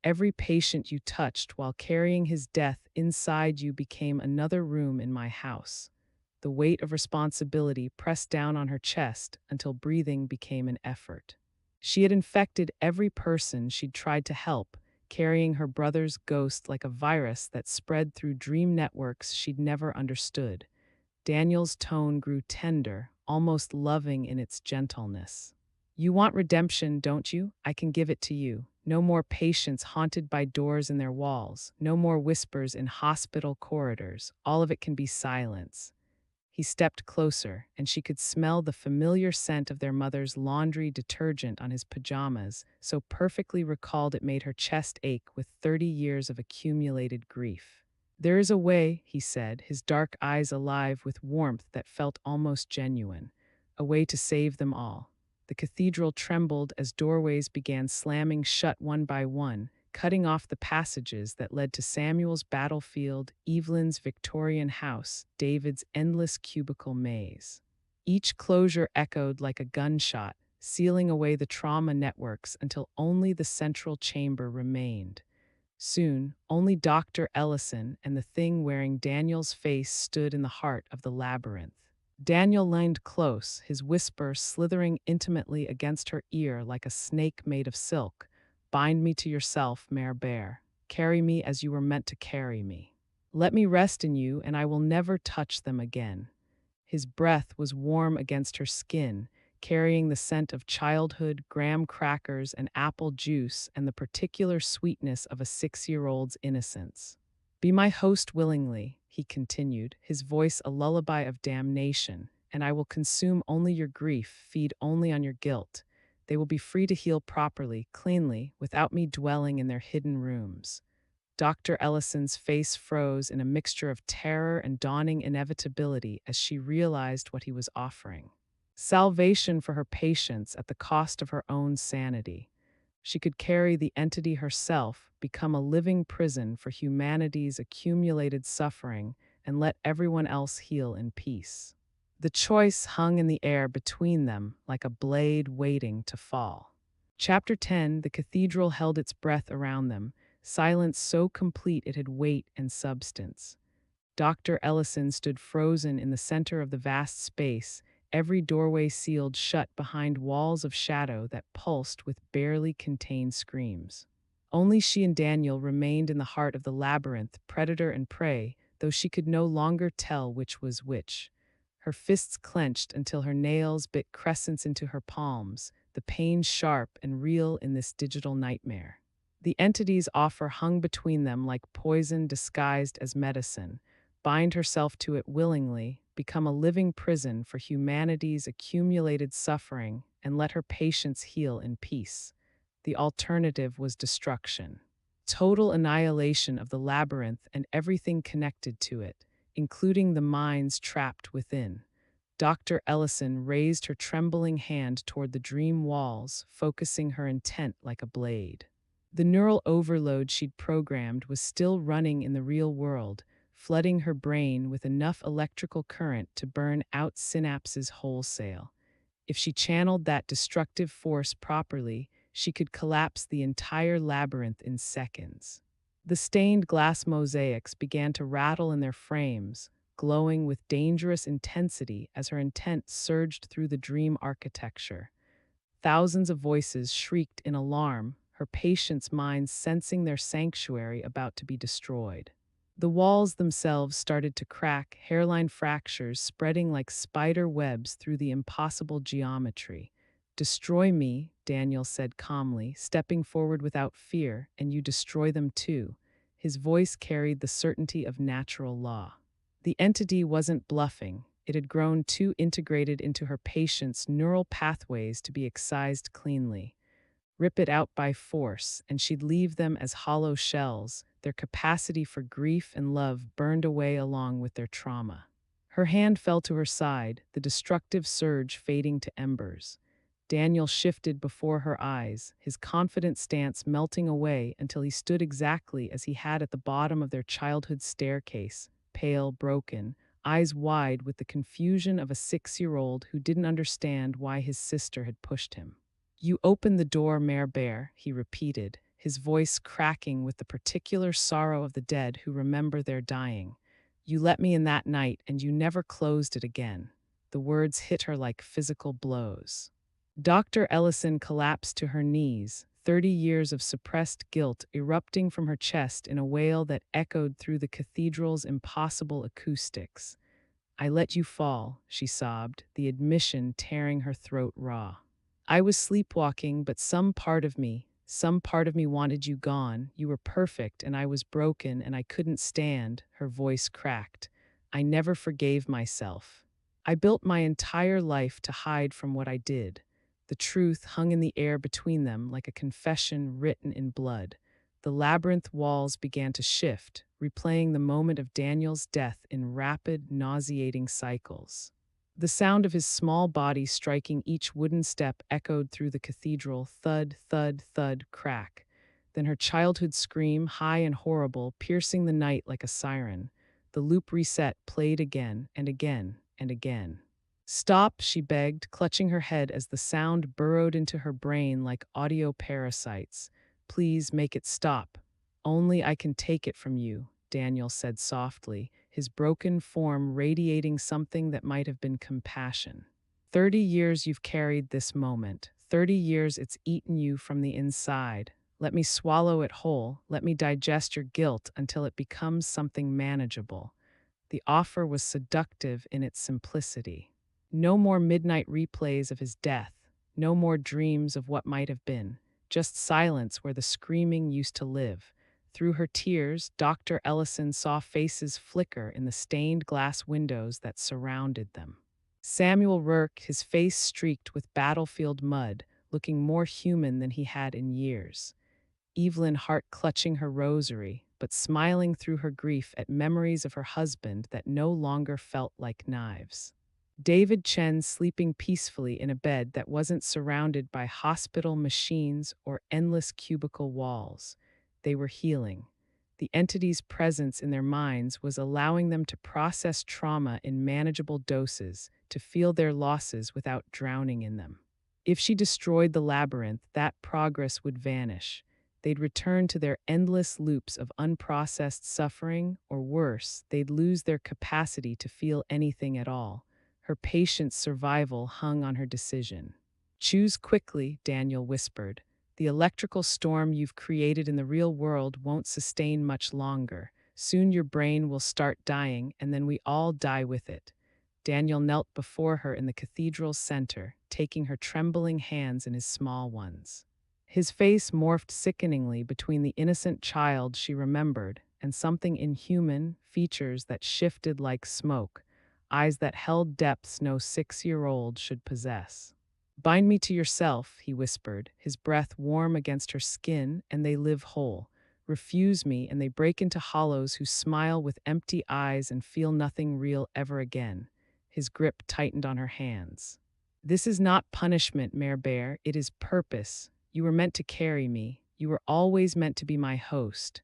Every patient you touched while carrying his death inside you became another room in my house. The weight of responsibility pressed down on her chest until breathing became an effort. She had infected every person she'd tried to help, carrying her brother's ghost like a virus that spread through dream networks she'd never understood. Daniel's tone grew tender, almost loving in its gentleness. You want redemption, don't you? I can give it to you. No more patients haunted by doors in their walls. No more whispers in hospital corridors. All of it can be silence. He stepped closer, and she could smell the familiar scent of their mother's laundry detergent on his pajamas, so perfectly recalled it made her chest ache with 30 years of accumulated grief. There is a way, he said, his dark eyes alive with warmth that felt almost genuine. A way to save them all. The cathedral trembled as doorways began slamming shut one by one, cutting off the passages that led to Samuel's battlefield, Evelyn's Victorian house, David's endless cubicle maze. Each closure echoed like a gunshot, sealing away the trauma networks until only the central chamber remained. Soon, only Dr. Ellison and the thing wearing Daniel's face stood in the heart of the labyrinth. Daniel leaned close, his whisper slithering intimately against her ear like a snake made of silk. Bind me to yourself, Mare Bear. Carry me as you were meant to carry me. Let me rest in you, and I will never touch them again. His breath was warm against her skin, carrying the scent of childhood, graham crackers, and apple juice, and the particular sweetness of a 6-year-old's innocence. Be my host willingly, he continued, his voice a lullaby of damnation, and I will consume only your grief, feed only on your guilt. They will be free to heal properly, cleanly, without me dwelling in their hidden rooms. Dr. Ellison's face froze in a mixture of terror and dawning inevitability as she realized what he was offering. Salvation for her patients at the cost of her own sanity. She could carry the entity herself, become a living prison for humanity's accumulated suffering, and let everyone else heal in peace. The choice hung in the air between them like a blade waiting to fall. Chapter 10. The cathedral held its breath around them, silence so complete it had weight and substance. Dr. Ellison stood frozen in the center of the vast space, every doorway sealed shut behind walls of shadow that pulsed with barely contained screams. Only she and Daniel remained in the heart of the labyrinth, predator and prey, though she could no longer tell which was which. Her fists clenched until her nails bit crescents into her palms, the pain sharp and real in this digital nightmare. The entity's offer hung between them like poison disguised as medicine. Bind herself to it willingly, become a living prison for humanity's accumulated suffering, and let her patients heal in peace. The alternative was destruction. Total annihilation of the labyrinth and everything connected to it, including the minds trapped within. Dr. Ellison raised her trembling hand toward the dream walls, focusing her intent like a blade. The neural overload she'd programmed was still running in the real world, flooding her brain with enough electrical current to burn out synapses wholesale. If she channeled that destructive force properly, she could collapse the entire labyrinth in seconds. The stained glass mosaics began to rattle in their frames, glowing with dangerous intensity as her intent surged through the dream architecture. Thousands of voices shrieked in alarm, her patients' minds sensing their sanctuary about to be destroyed. The walls themselves started to crack, hairline fractures spreading like spider webs through the impossible geometry. Destroy me, Daniel said calmly, stepping forward without fear, and you destroy them too. His voice carried the certainty of natural law. The entity wasn't bluffing. It had grown too integrated into her patients' neural pathways to be excised cleanly. Rip it out by force, and she'd leave them as hollow shells, their capacity for grief and love burned away along with their trauma. Her hand fell to her side, the destructive surge fading to embers. Daniel shifted before her eyes, his confident stance melting away until he stood exactly as he had at the bottom of their childhood staircase, pale, broken, eyes wide with the confusion of a 6-year-old who didn't understand why his sister had pushed him. You opened the door, Mare Bear, he repeated, his voice cracking with the particular sorrow of the dead who remember their dying. You let me in that night, and you never closed it again. The words hit her like physical blows. Dr. Ellison collapsed to her knees, 30 years of suppressed guilt erupting from her chest in a wail that echoed through the cathedral's impossible acoustics. I let you fall, she sobbed, the admission tearing her throat raw. I was sleepwalking, but some part of me wanted you gone. You were perfect, and I was broken, and I couldn't stand, her voice cracked. I never forgave myself. I built my entire life to hide from what I did. The truth hung in the air between them like a confession written in blood. The labyrinth walls began to shift, replaying the moment of Daniel's death in rapid, nauseating cycles. The sound of his small body striking each wooden step echoed through the cathedral, thud, thud, thud, crack. Then her childhood scream, high and horrible, piercing the night like a siren. The loop reset, played again and again and again. Stop, she begged, clutching her head as the sound burrowed into her brain like audio parasites. Please make it stop. Only I can take it from you, Daniel said softly, his broken form radiating something that might have been compassion. 30 years you've carried this moment. 30 years it's eaten you from the inside. Let me swallow it whole. Let me digest your guilt until it becomes something manageable. The offer was seductive in its simplicity. No more midnight replays of his death. No more dreams of what might have been. Just silence where the screaming used to live. Through her tears, Dr. Ellison saw faces flicker in the stained glass windows that surrounded them. Samuel Rourke, his face streaked with battlefield mud, looking more human than he had in years. Evelyn Hart clutching her rosary, but smiling through her grief at memories of her husband that no longer felt like knives. David Chen sleeping peacefully in a bed that wasn't surrounded by hospital machines or endless cubicle walls. They were healing. The entity's presence in their minds was allowing them to process trauma in manageable doses, to feel their losses without drowning in them. If she destroyed the labyrinth, that progress would vanish. They'd return to their endless loops of unprocessed suffering, or worse, they'd lose their capacity to feel anything at all. Her patient's survival hung on her decision. Choose quickly, Daniel whispered. The electrical storm you've created in the real world won't sustain much longer. Soon your brain will start dying, and then we all die with it. Daniel knelt before her in the cathedral's center, taking her trembling hands in his small ones. His face morphed sickeningly between the innocent child she remembered and something inhuman, features that shifted like smoke, eyes that held depths no 6-year-old should possess. Bind me to yourself, he whispered, his breath warm against her skin, and they live whole. Refuse me, and they break into hollows who smile with empty eyes and feel nothing real ever again. His grip tightened on her hands. This is not punishment, Mère Bear, it is purpose. You were meant to carry me. You were always meant to be my host.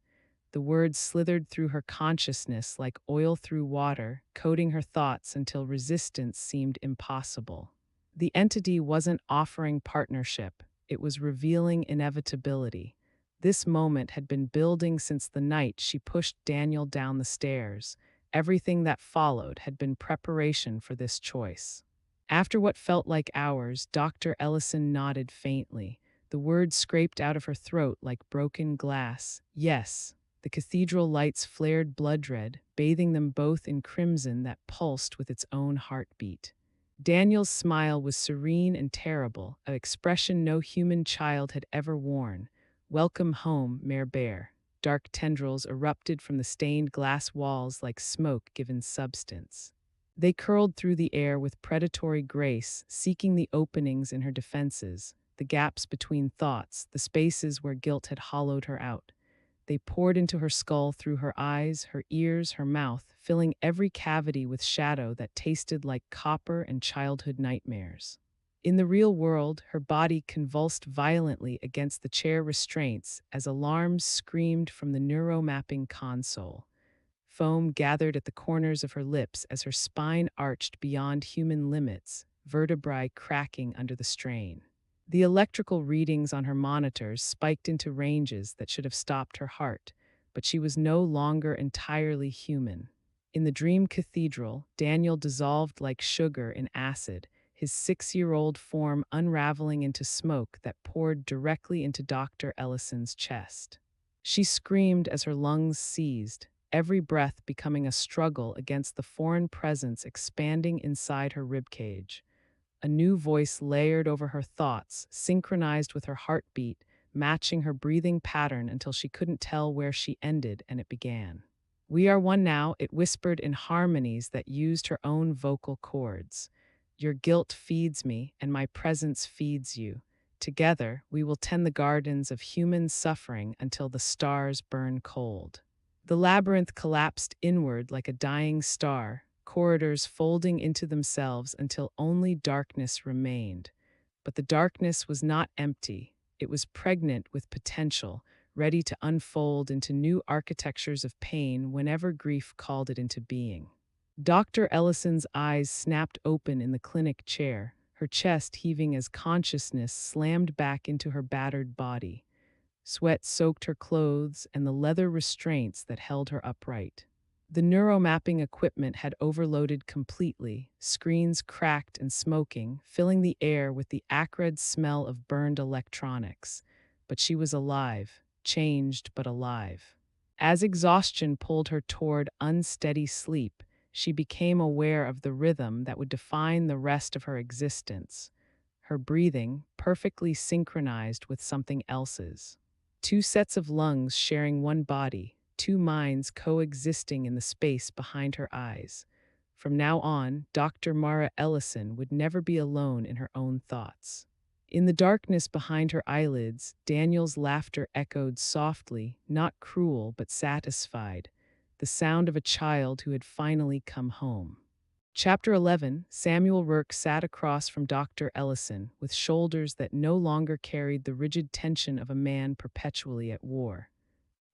The words slithered through her consciousness like oil through water, coating her thoughts until resistance seemed impossible. The entity wasn't offering partnership. It was revealing inevitability. This moment had been building since the night she pushed Daniel down the stairs. Everything that followed had been preparation for this choice. After what felt like hours, Dr. Ellison nodded faintly. The words scraped out of her throat like broken glass. Yes. The cathedral lights flared blood-red, bathing them both in crimson that pulsed with its own heartbeat. Daniel's smile was serene and terrible, an expression no human child had ever worn. Welcome home, Mère Bear. Dark tendrils erupted from the stained glass walls like smoke given substance. They curled through the air with predatory grace, seeking the openings in her defenses, the gaps between thoughts, the spaces where guilt had hollowed her out. They poured into her skull through her eyes, her ears, her mouth, filling every cavity with shadow that tasted like copper and childhood nightmares. In the real world, her body convulsed violently against the chair restraints as alarms screamed from the neuromapping console. Foam gathered at the corners of her lips as her spine arched beyond human limits, vertebrae cracking under the strain. The electrical readings on her monitors spiked into ranges that should have stopped her heart, but she was no longer entirely human. In the dream cathedral, Daniel dissolved like sugar in acid, his 6-year-old form unraveling into smoke that poured directly into Dr. Ellison's chest. She screamed as her lungs seized, every breath becoming a struggle against the foreign presence expanding inside her ribcage. A new voice layered over her thoughts, synchronized with her heartbeat, matching her breathing pattern until she couldn't tell where she ended and it began. "We are one now," it whispered in harmonies that used her own vocal cords. "Your guilt feeds me, and my presence feeds you. Together, we will tend the gardens of human suffering until the stars burn cold." The labyrinth collapsed inward like a dying star, corridors folding into themselves until only darkness remained. But the darkness was not empty. It was pregnant with potential, ready to unfold into new architectures of pain whenever grief called it into being. Dr. Ellison's eyes snapped open in the clinic chair, her chest heaving as consciousness slammed back into her battered body. Sweat soaked her clothes and the leather restraints that held her upright. The neuromapping equipment had overloaded completely, screens cracked and smoking, filling the air with the acrid smell of burned electronics. But she was alive, changed but alive. As exhaustion pulled her toward unsteady sleep, she became aware of the rhythm that would define the rest of her existence. Her breathing, perfectly synchronized with something else's. Two sets of lungs sharing one body, two minds coexisting in the space behind her eyes. From now on, Dr. Mara Ellison would never be alone in her own thoughts. In the darkness behind her eyelids, Daniel's laughter echoed softly, not cruel but satisfied, the sound of a child who had finally come home. Chapter 11, Samuel Rourke sat across from Dr. Ellison, with shoulders that no longer carried the rigid tension of a man perpetually at war.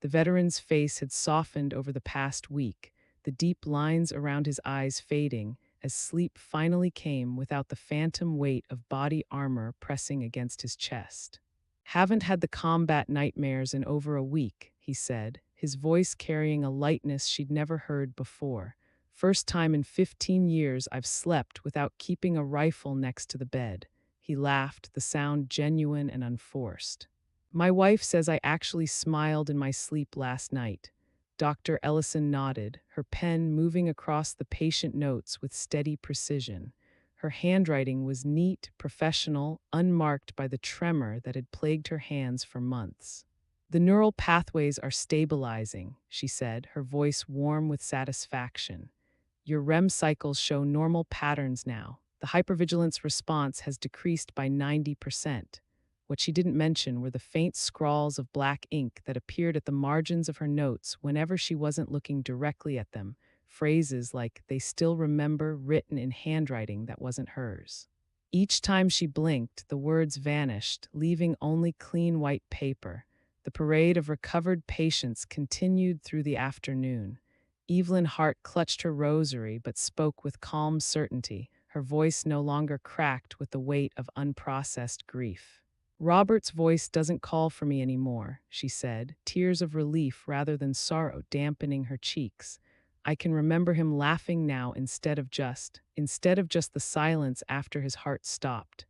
The veteran's face had softened over the past week, the deep lines around his eyes fading, as sleep finally came without the phantom weight of body armor pressing against his chest. "Haven't had the combat nightmares in over a week," he said, his voice carrying a lightness she'd never heard before. "First time in 15 years I've slept without keeping a rifle next to the bed." He laughed, the sound genuine and unforced. "My wife says I actually smiled in my sleep last night." Dr. Ellison nodded, her pen moving across the patient notes with steady precision. Her handwriting was neat, professional, unmarked by the tremor that had plagued her hands for months. "The neural pathways are stabilizing," she said, her voice warm with satisfaction. "Your REM cycles show normal patterns now. The hypervigilance response has decreased by 90%. What she didn't mention were the faint scrawls of black ink that appeared at the margins of her notes whenever she wasn't looking directly at them, phrases like "they still remember" written in handwriting that wasn't hers. Each time she blinked, the words vanished, leaving only clean white paper. The parade of recovered patients continued through the afternoon. Evelyn Hart clutched her rosary but spoke with calm certainty, her voice no longer cracked with the weight of unprocessed grief. "Robert's voice doesn't call for me anymore," she said, tears of relief rather than sorrow dampening her cheeks. "I can remember him laughing now instead of just the silence after his heart stopped."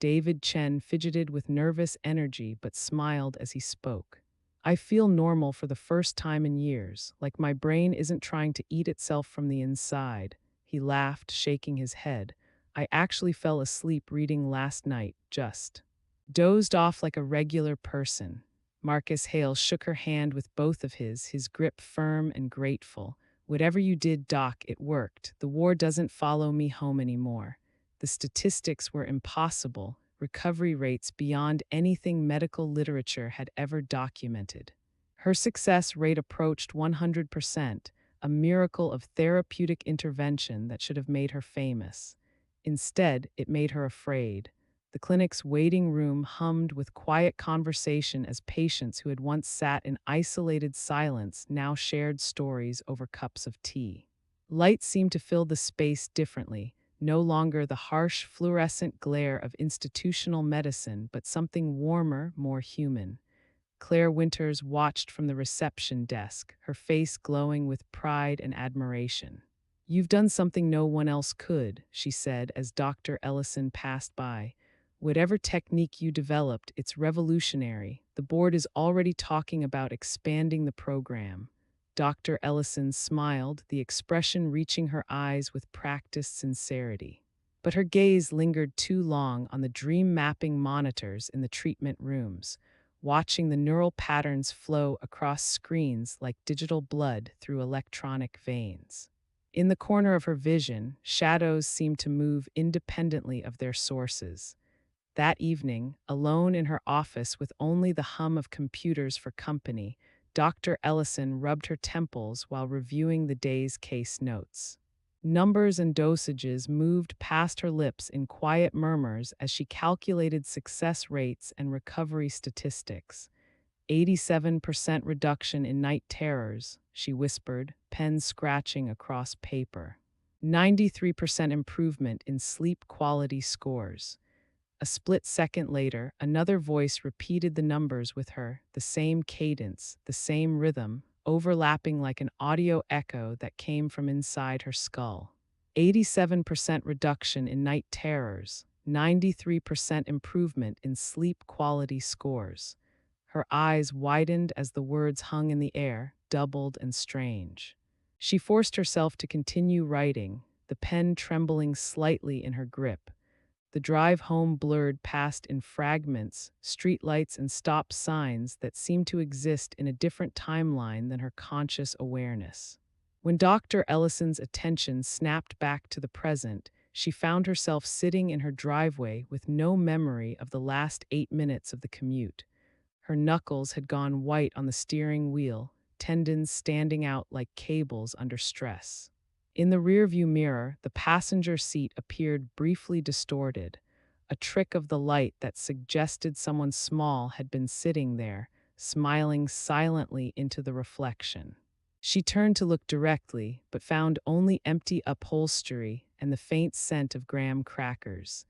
David Chen fidgeted with nervous energy but smiled as he spoke. "I feel normal for the first time in years, like my brain isn't trying to eat itself from the inside." He laughed, shaking his head. "I actually fell asleep reading last night, just dozed off like a regular person." Marcus Hale shook her hand with both of his grip firm and grateful. "Whatever you did, Doc, it worked. The war doesn't follow me home anymore." The statistics were impossible, recovery rates beyond anything medical literature had ever documented. Her success rate approached 100%, a miracle of therapeutic intervention that should have made her famous. Instead, it made her afraid. The clinic's waiting room hummed with quiet conversation as patients who had once sat in isolated silence now shared stories over cups of tea. Light seemed to fill the space differently, no longer the harsh fluorescent glare of institutional medicine, but something warmer, more human. Claire Winters watched from the reception desk, her face glowing with pride and admiration. "You've done something no one else could," she said as Dr. Ellison passed by. "Whatever technique you developed, it's revolutionary. The board is already talking about expanding the program." Dr. Ellison smiled, the expression reaching her eyes with practiced sincerity. But her gaze lingered too long on the dream mapping monitors in the treatment rooms, watching the neural patterns flow across screens like digital blood through electronic veins. In the corner of her vision, shadows seemed to move independently of their sources. That evening, alone in her office with only the hum of computers for company, Dr. Ellison rubbed her temples while reviewing the day's case notes. Numbers and dosages moved past her lips in quiet murmurs as she calculated success rates and recovery statistics. 87% reduction in night terrors, she whispered, pen scratching across paper. 93% improvement in sleep quality scores. A split second later, another voice repeated the numbers with her, the same cadence, the same rhythm, overlapping like an audio echo that came from inside her skull. 87% reduction in night terrors, 93% improvement in sleep quality scores. Her eyes widened as the words hung in the air, doubled and strange. She forced herself to continue writing, the pen trembling slightly in her grip. The drive home blurred past in fragments, streetlights and stop signs that seemed to exist in a different timeline than her conscious awareness. When Dr. Ellison's attention snapped back to the present, she found herself sitting in her driveway with no memory of the last 8 minutes of the commute. Her knuckles had gone white on the steering wheel, tendons standing out like cables under stress. In the rearview mirror, the passenger seat appeared briefly distorted, a trick of the light that suggested someone small had been sitting there, smiling silently into the reflection. She turned to look directly, but found only empty upholstery and the faint scent of graham crackers.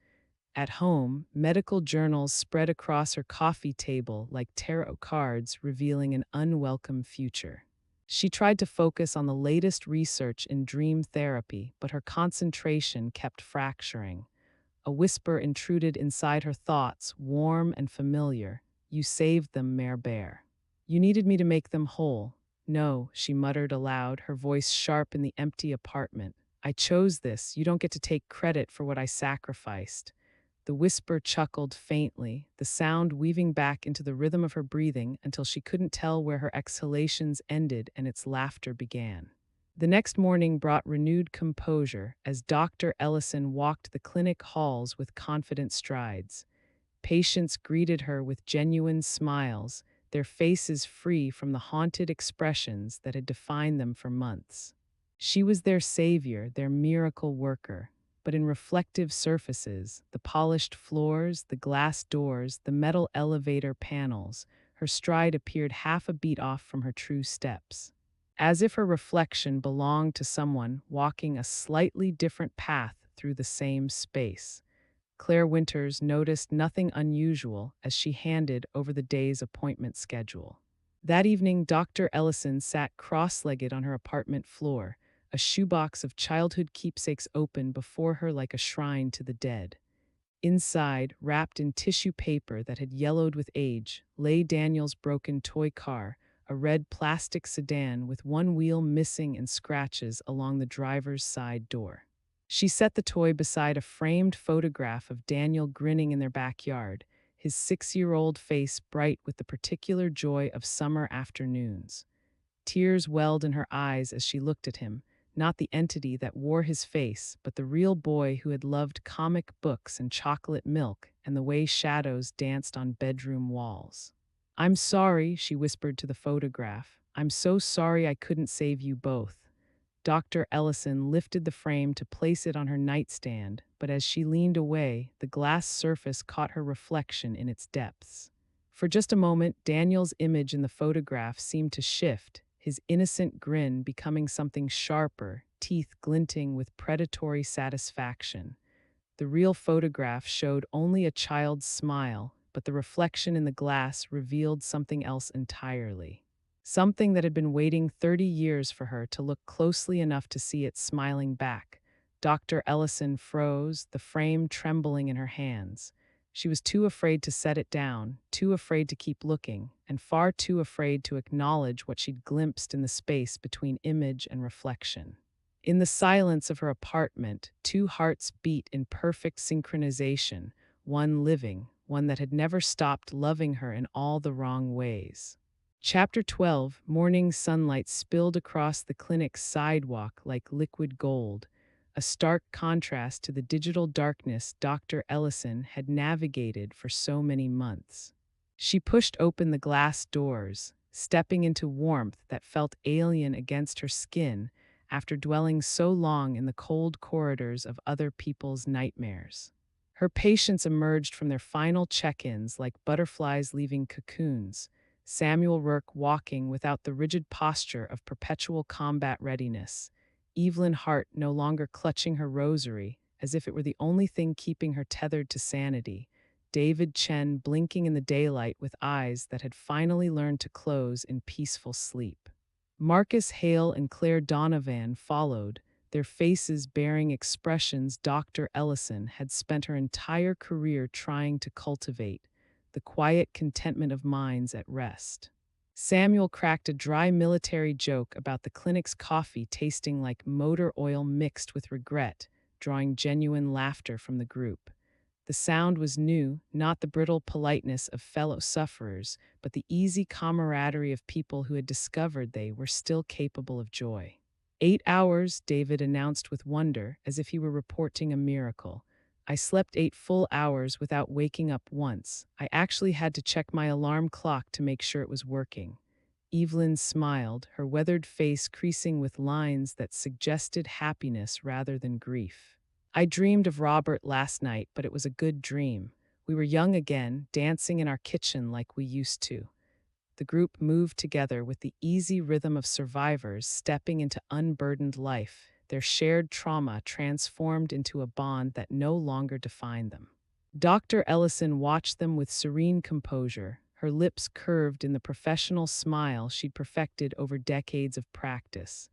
At home, medical journals spread across her coffee table like tarot cards revealing an unwelcome future. She tried to focus on the latest research in dream therapy, but her concentration kept fracturing. A whisper intruded inside her thoughts, warm and familiar. "You saved them, Mère Bear. You needed me to make them whole." "No," she muttered aloud, her voice sharp in the empty apartment. "I chose this. You don't get to take credit for what I sacrificed." The whisper chuckled faintly, the sound weaving back into the rhythm of her breathing until she couldn't tell where her exhalations ended and its laughter began. The next morning brought renewed composure as Dr. Ellison walked the clinic halls with confident strides. Patients greeted her with genuine smiles, their faces free from the haunted expressions that had defined them for months. She was their savior, their miracle worker. But in reflective surfaces, the polished floors, the glass doors, the metal elevator panels, her stride appeared half a beat off from her true steps. As if her reflection belonged to someone walking a slightly different path through the same space. Claire Winters noticed nothing unusual as she handed over the day's appointment schedule. That evening, Dr. Ellison sat cross-legged on her apartment floor, a shoebox of childhood keepsakes open before her like a shrine to the dead. Inside, wrapped in tissue paper that had yellowed with age, lay Daniel's broken toy car, a red plastic sedan with one wheel missing and scratches along the driver's side door. She set the toy beside a framed photograph of Daniel grinning in their backyard, his 6-year-old face bright with the particular joy of summer afternoons. Tears welled in her eyes as she looked at him, not the entity that wore his face, but the real boy who had loved comic books and chocolate milk and the way shadows danced on bedroom walls. "I'm sorry," she whispered to the photograph. "I'm so sorry I couldn't save you both." Dr. Ellison lifted the frame to place it on her nightstand, but as she leaned away, the glass surface caught her reflection in its depths. For just a moment, Daniel's image in the photograph seemed to shift, his innocent grin becoming something sharper, teeth glinting with predatory satisfaction. The real photograph showed only a child's smile, but the reflection in the glass revealed something else entirely. Something that had been waiting 30 years for her to look closely enough to see it smiling back. Dr. Ellison froze, the frame trembling in her hands. She was too afraid to set it down, too afraid to keep looking, and far too afraid to acknowledge what she'd glimpsed in the space between image and reflection. In the silence of her apartment, two hearts beat in perfect synchronization, one living, one that had never stopped loving her in all the wrong ways. Chapter 12. Morning sunlight spilled across the clinic's sidewalk like liquid gold, a stark contrast to the digital darkness Dr. Ellison had navigated for so many months. She pushed open the glass doors, stepping into warmth that felt alien against her skin after dwelling so long in the cold corridors of other people's nightmares. Her patients emerged from their final check-ins like butterflies leaving cocoons, Samuel Rourke walking without the rigid posture of perpetual combat readiness, Evelyn Hart no longer clutching her rosary as if it were the only thing keeping her tethered to sanity, David Chen blinking in the daylight with eyes that had finally learned to close in peaceful sleep. Marcus Hale and Claire Donovan followed, their faces bearing expressions Dr. Ellison had spent her entire career trying to cultivate, the quiet contentment of minds at rest. Samuel cracked a dry military joke about the clinic's coffee tasting like motor oil mixed with regret, drawing genuine laughter from the group. The sound was new, not the brittle politeness of fellow sufferers, but the easy camaraderie of people who had discovered they were still capable of joy. 8 hours, David announced with wonder, as if he were reporting a miracle. I slept 8 full hours without waking up once. I actually had to check my alarm clock to make sure it was working. Evelyn smiled, her weathered face creasing with lines that suggested happiness rather than grief. I dreamed of Robert last night, but it was a good dream. We were young again, dancing in our kitchen like we used to. The group moved together with the easy rhythm of survivors stepping into unburdened life, their shared trauma transformed into a bond that no longer defined them. Dr. Ellison watched them with serene composure, her lips curved in the professional smile she'd perfected over decades of practice.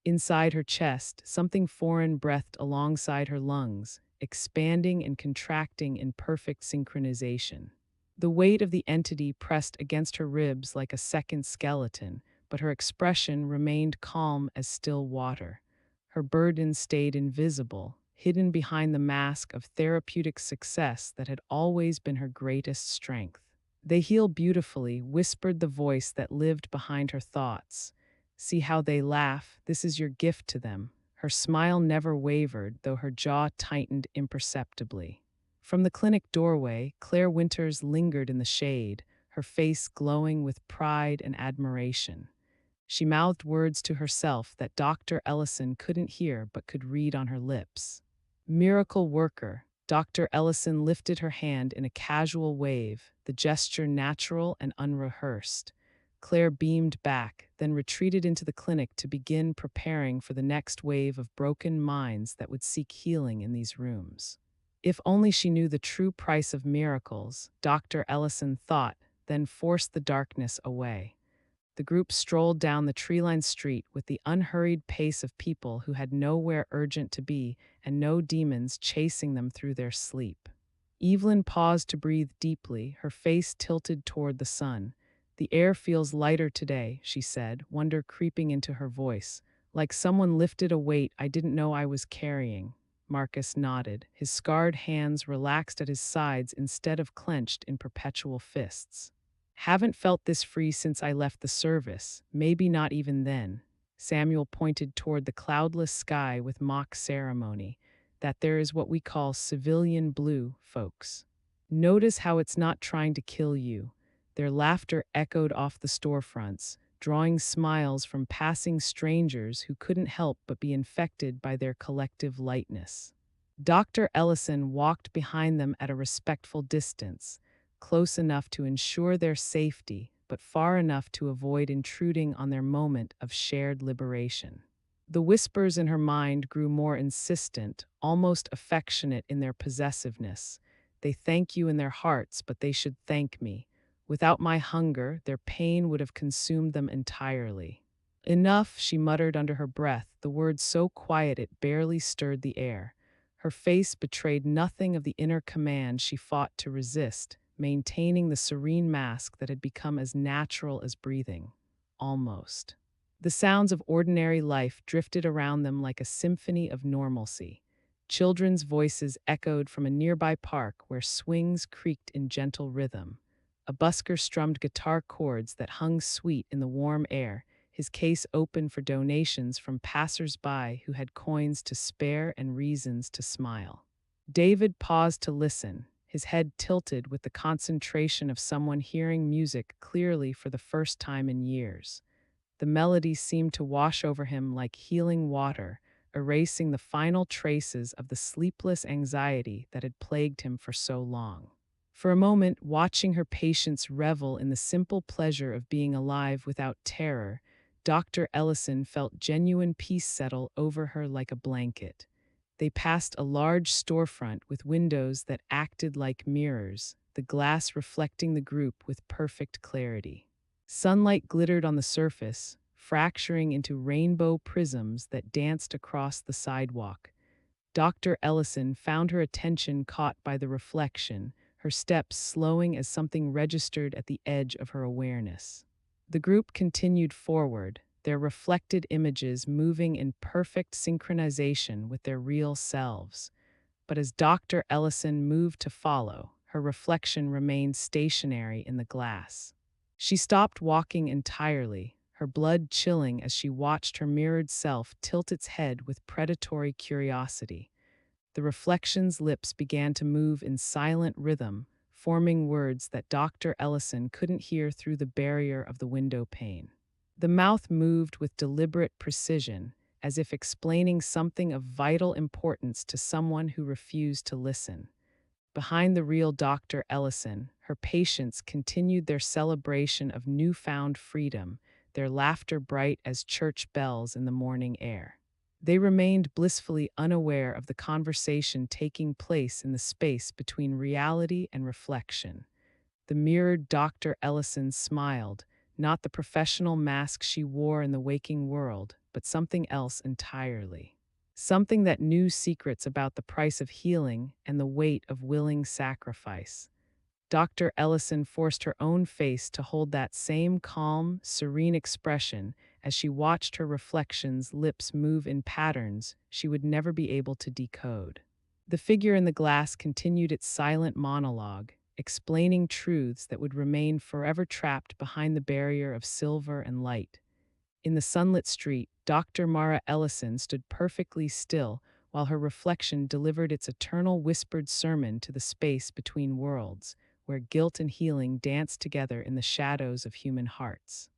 Inside her chest, something foreign breathed alongside her lungs, expanding and contracting in perfect synchronization. The weight of the entity pressed against her ribs like a second skeleton, but her expression remained calm as still water. Her burden stayed invisible, hidden behind the mask of therapeutic success that had always been her greatest strength. "They heal beautifully," whispered the voice that lived behind her thoughts. "See how they laugh, this is your gift to them." Her smile never wavered, though her jaw tightened imperceptibly. From the clinic doorway, Claire Winters lingered in the shade, her face glowing with pride and admiration. She mouthed words to herself that Dr. Ellison couldn't hear but could read on her lips. "Miracle worker." Dr. Ellison lifted her hand in a casual wave, the gesture natural and unrehearsed. Claire beamed back, then retreated into the clinic to begin preparing for the next wave of broken minds that would seek healing in these rooms. If only she knew the true price of miracles, Dr. Ellison thought, then forced the darkness away. The group strolled down the tree-lined street with the unhurried pace of people who had nowhere urgent to be and no demons chasing them through their sleep. Evelyn paused to breathe deeply, her face tilted toward the sun. "The air feels lighter today," she said, wonder creeping into her voice, "like someone lifted a weight I didn't know I was carrying." Marcus nodded, his scarred hands relaxed at his sides instead of clenched in perpetual fists. "Haven't felt this free since I left the service, maybe not even then." Samuel pointed toward the cloudless sky with mock ceremony. "That there is what we call civilian blue, folks. Notice how it's not trying to kill you." Their laughter echoed off the storefronts, drawing smiles from passing strangers who couldn't help but be infected by their collective lightness. Dr. Ellison walked behind them at a respectful distance, close enough to ensure their safety, but far enough to avoid intruding on their moment of shared liberation. The whispers in her mind grew more insistent, almost affectionate in their possessiveness. They thank you in their hearts, but they should thank me. Without my hunger, their pain would have consumed them entirely. Enough, she muttered under her breath, the words so quiet it barely stirred the air. Her face betrayed nothing of the inner command she fought to resist, maintaining the serene mask that had become as natural as breathing. Almost. The sounds of ordinary life drifted around them like a symphony of normalcy. Children's voices echoed from a nearby park where swings creaked in gentle rhythm. A busker strummed guitar chords that hung sweet in the warm air, his case open for donations from passers-by who had coins to spare and reasons to smile. David paused to listen, his head tilted with the concentration of someone hearing music clearly for the first time in years. The melody seemed to wash over him like healing water, erasing the final traces of the sleepless anxiety that had plagued him for so long. For a moment, watching her patients revel in the simple pleasure of being alive without terror, Dr. Ellison felt genuine peace settle over her like a blanket. They passed a large storefront with windows that acted like mirrors, the glass reflecting the group with perfect clarity. Sunlight glittered on the surface, fracturing into rainbow prisms that danced across the sidewalk. Dr. Ellison found her attention caught by the reflection, her steps slowing as something registered at the edge of her awareness. The group continued forward, their reflected images moving in perfect synchronization with their real selves. But as Dr. Ellison moved to follow, her reflection remained stationary in the glass. She stopped walking entirely, her blood chilling as she watched her mirrored self tilt its head with predatory curiosity. The reflection's lips began to move in silent rhythm, forming words that Dr. Ellison couldn't hear through the barrier of the window pane. The mouth moved with deliberate precision, as if explaining something of vital importance to someone who refused to listen. Behind the real Dr. Ellison, her patients continued their celebration of newfound freedom, their laughter bright as church bells in the morning air. They remained blissfully unaware of the conversation taking place in the space between reality and reflection. The mirrored Dr. Ellison smiled, not the professional mask she wore in the waking world, but something else entirely. Something that knew secrets about the price of healing and the weight of willing sacrifice. Dr. Ellison forced her own face to hold that same calm, serene expression as she watched her reflection's lips move in patterns she would never be able to decode. The figure in the glass continued its silent monologue, explaining truths that would remain forever trapped behind the barrier of silver and light. In the sunlit street, Dr. Mara Ellison stood perfectly still while her reflection delivered its eternal whispered sermon to the space between worlds, where guilt and healing danced together in the shadows of human hearts.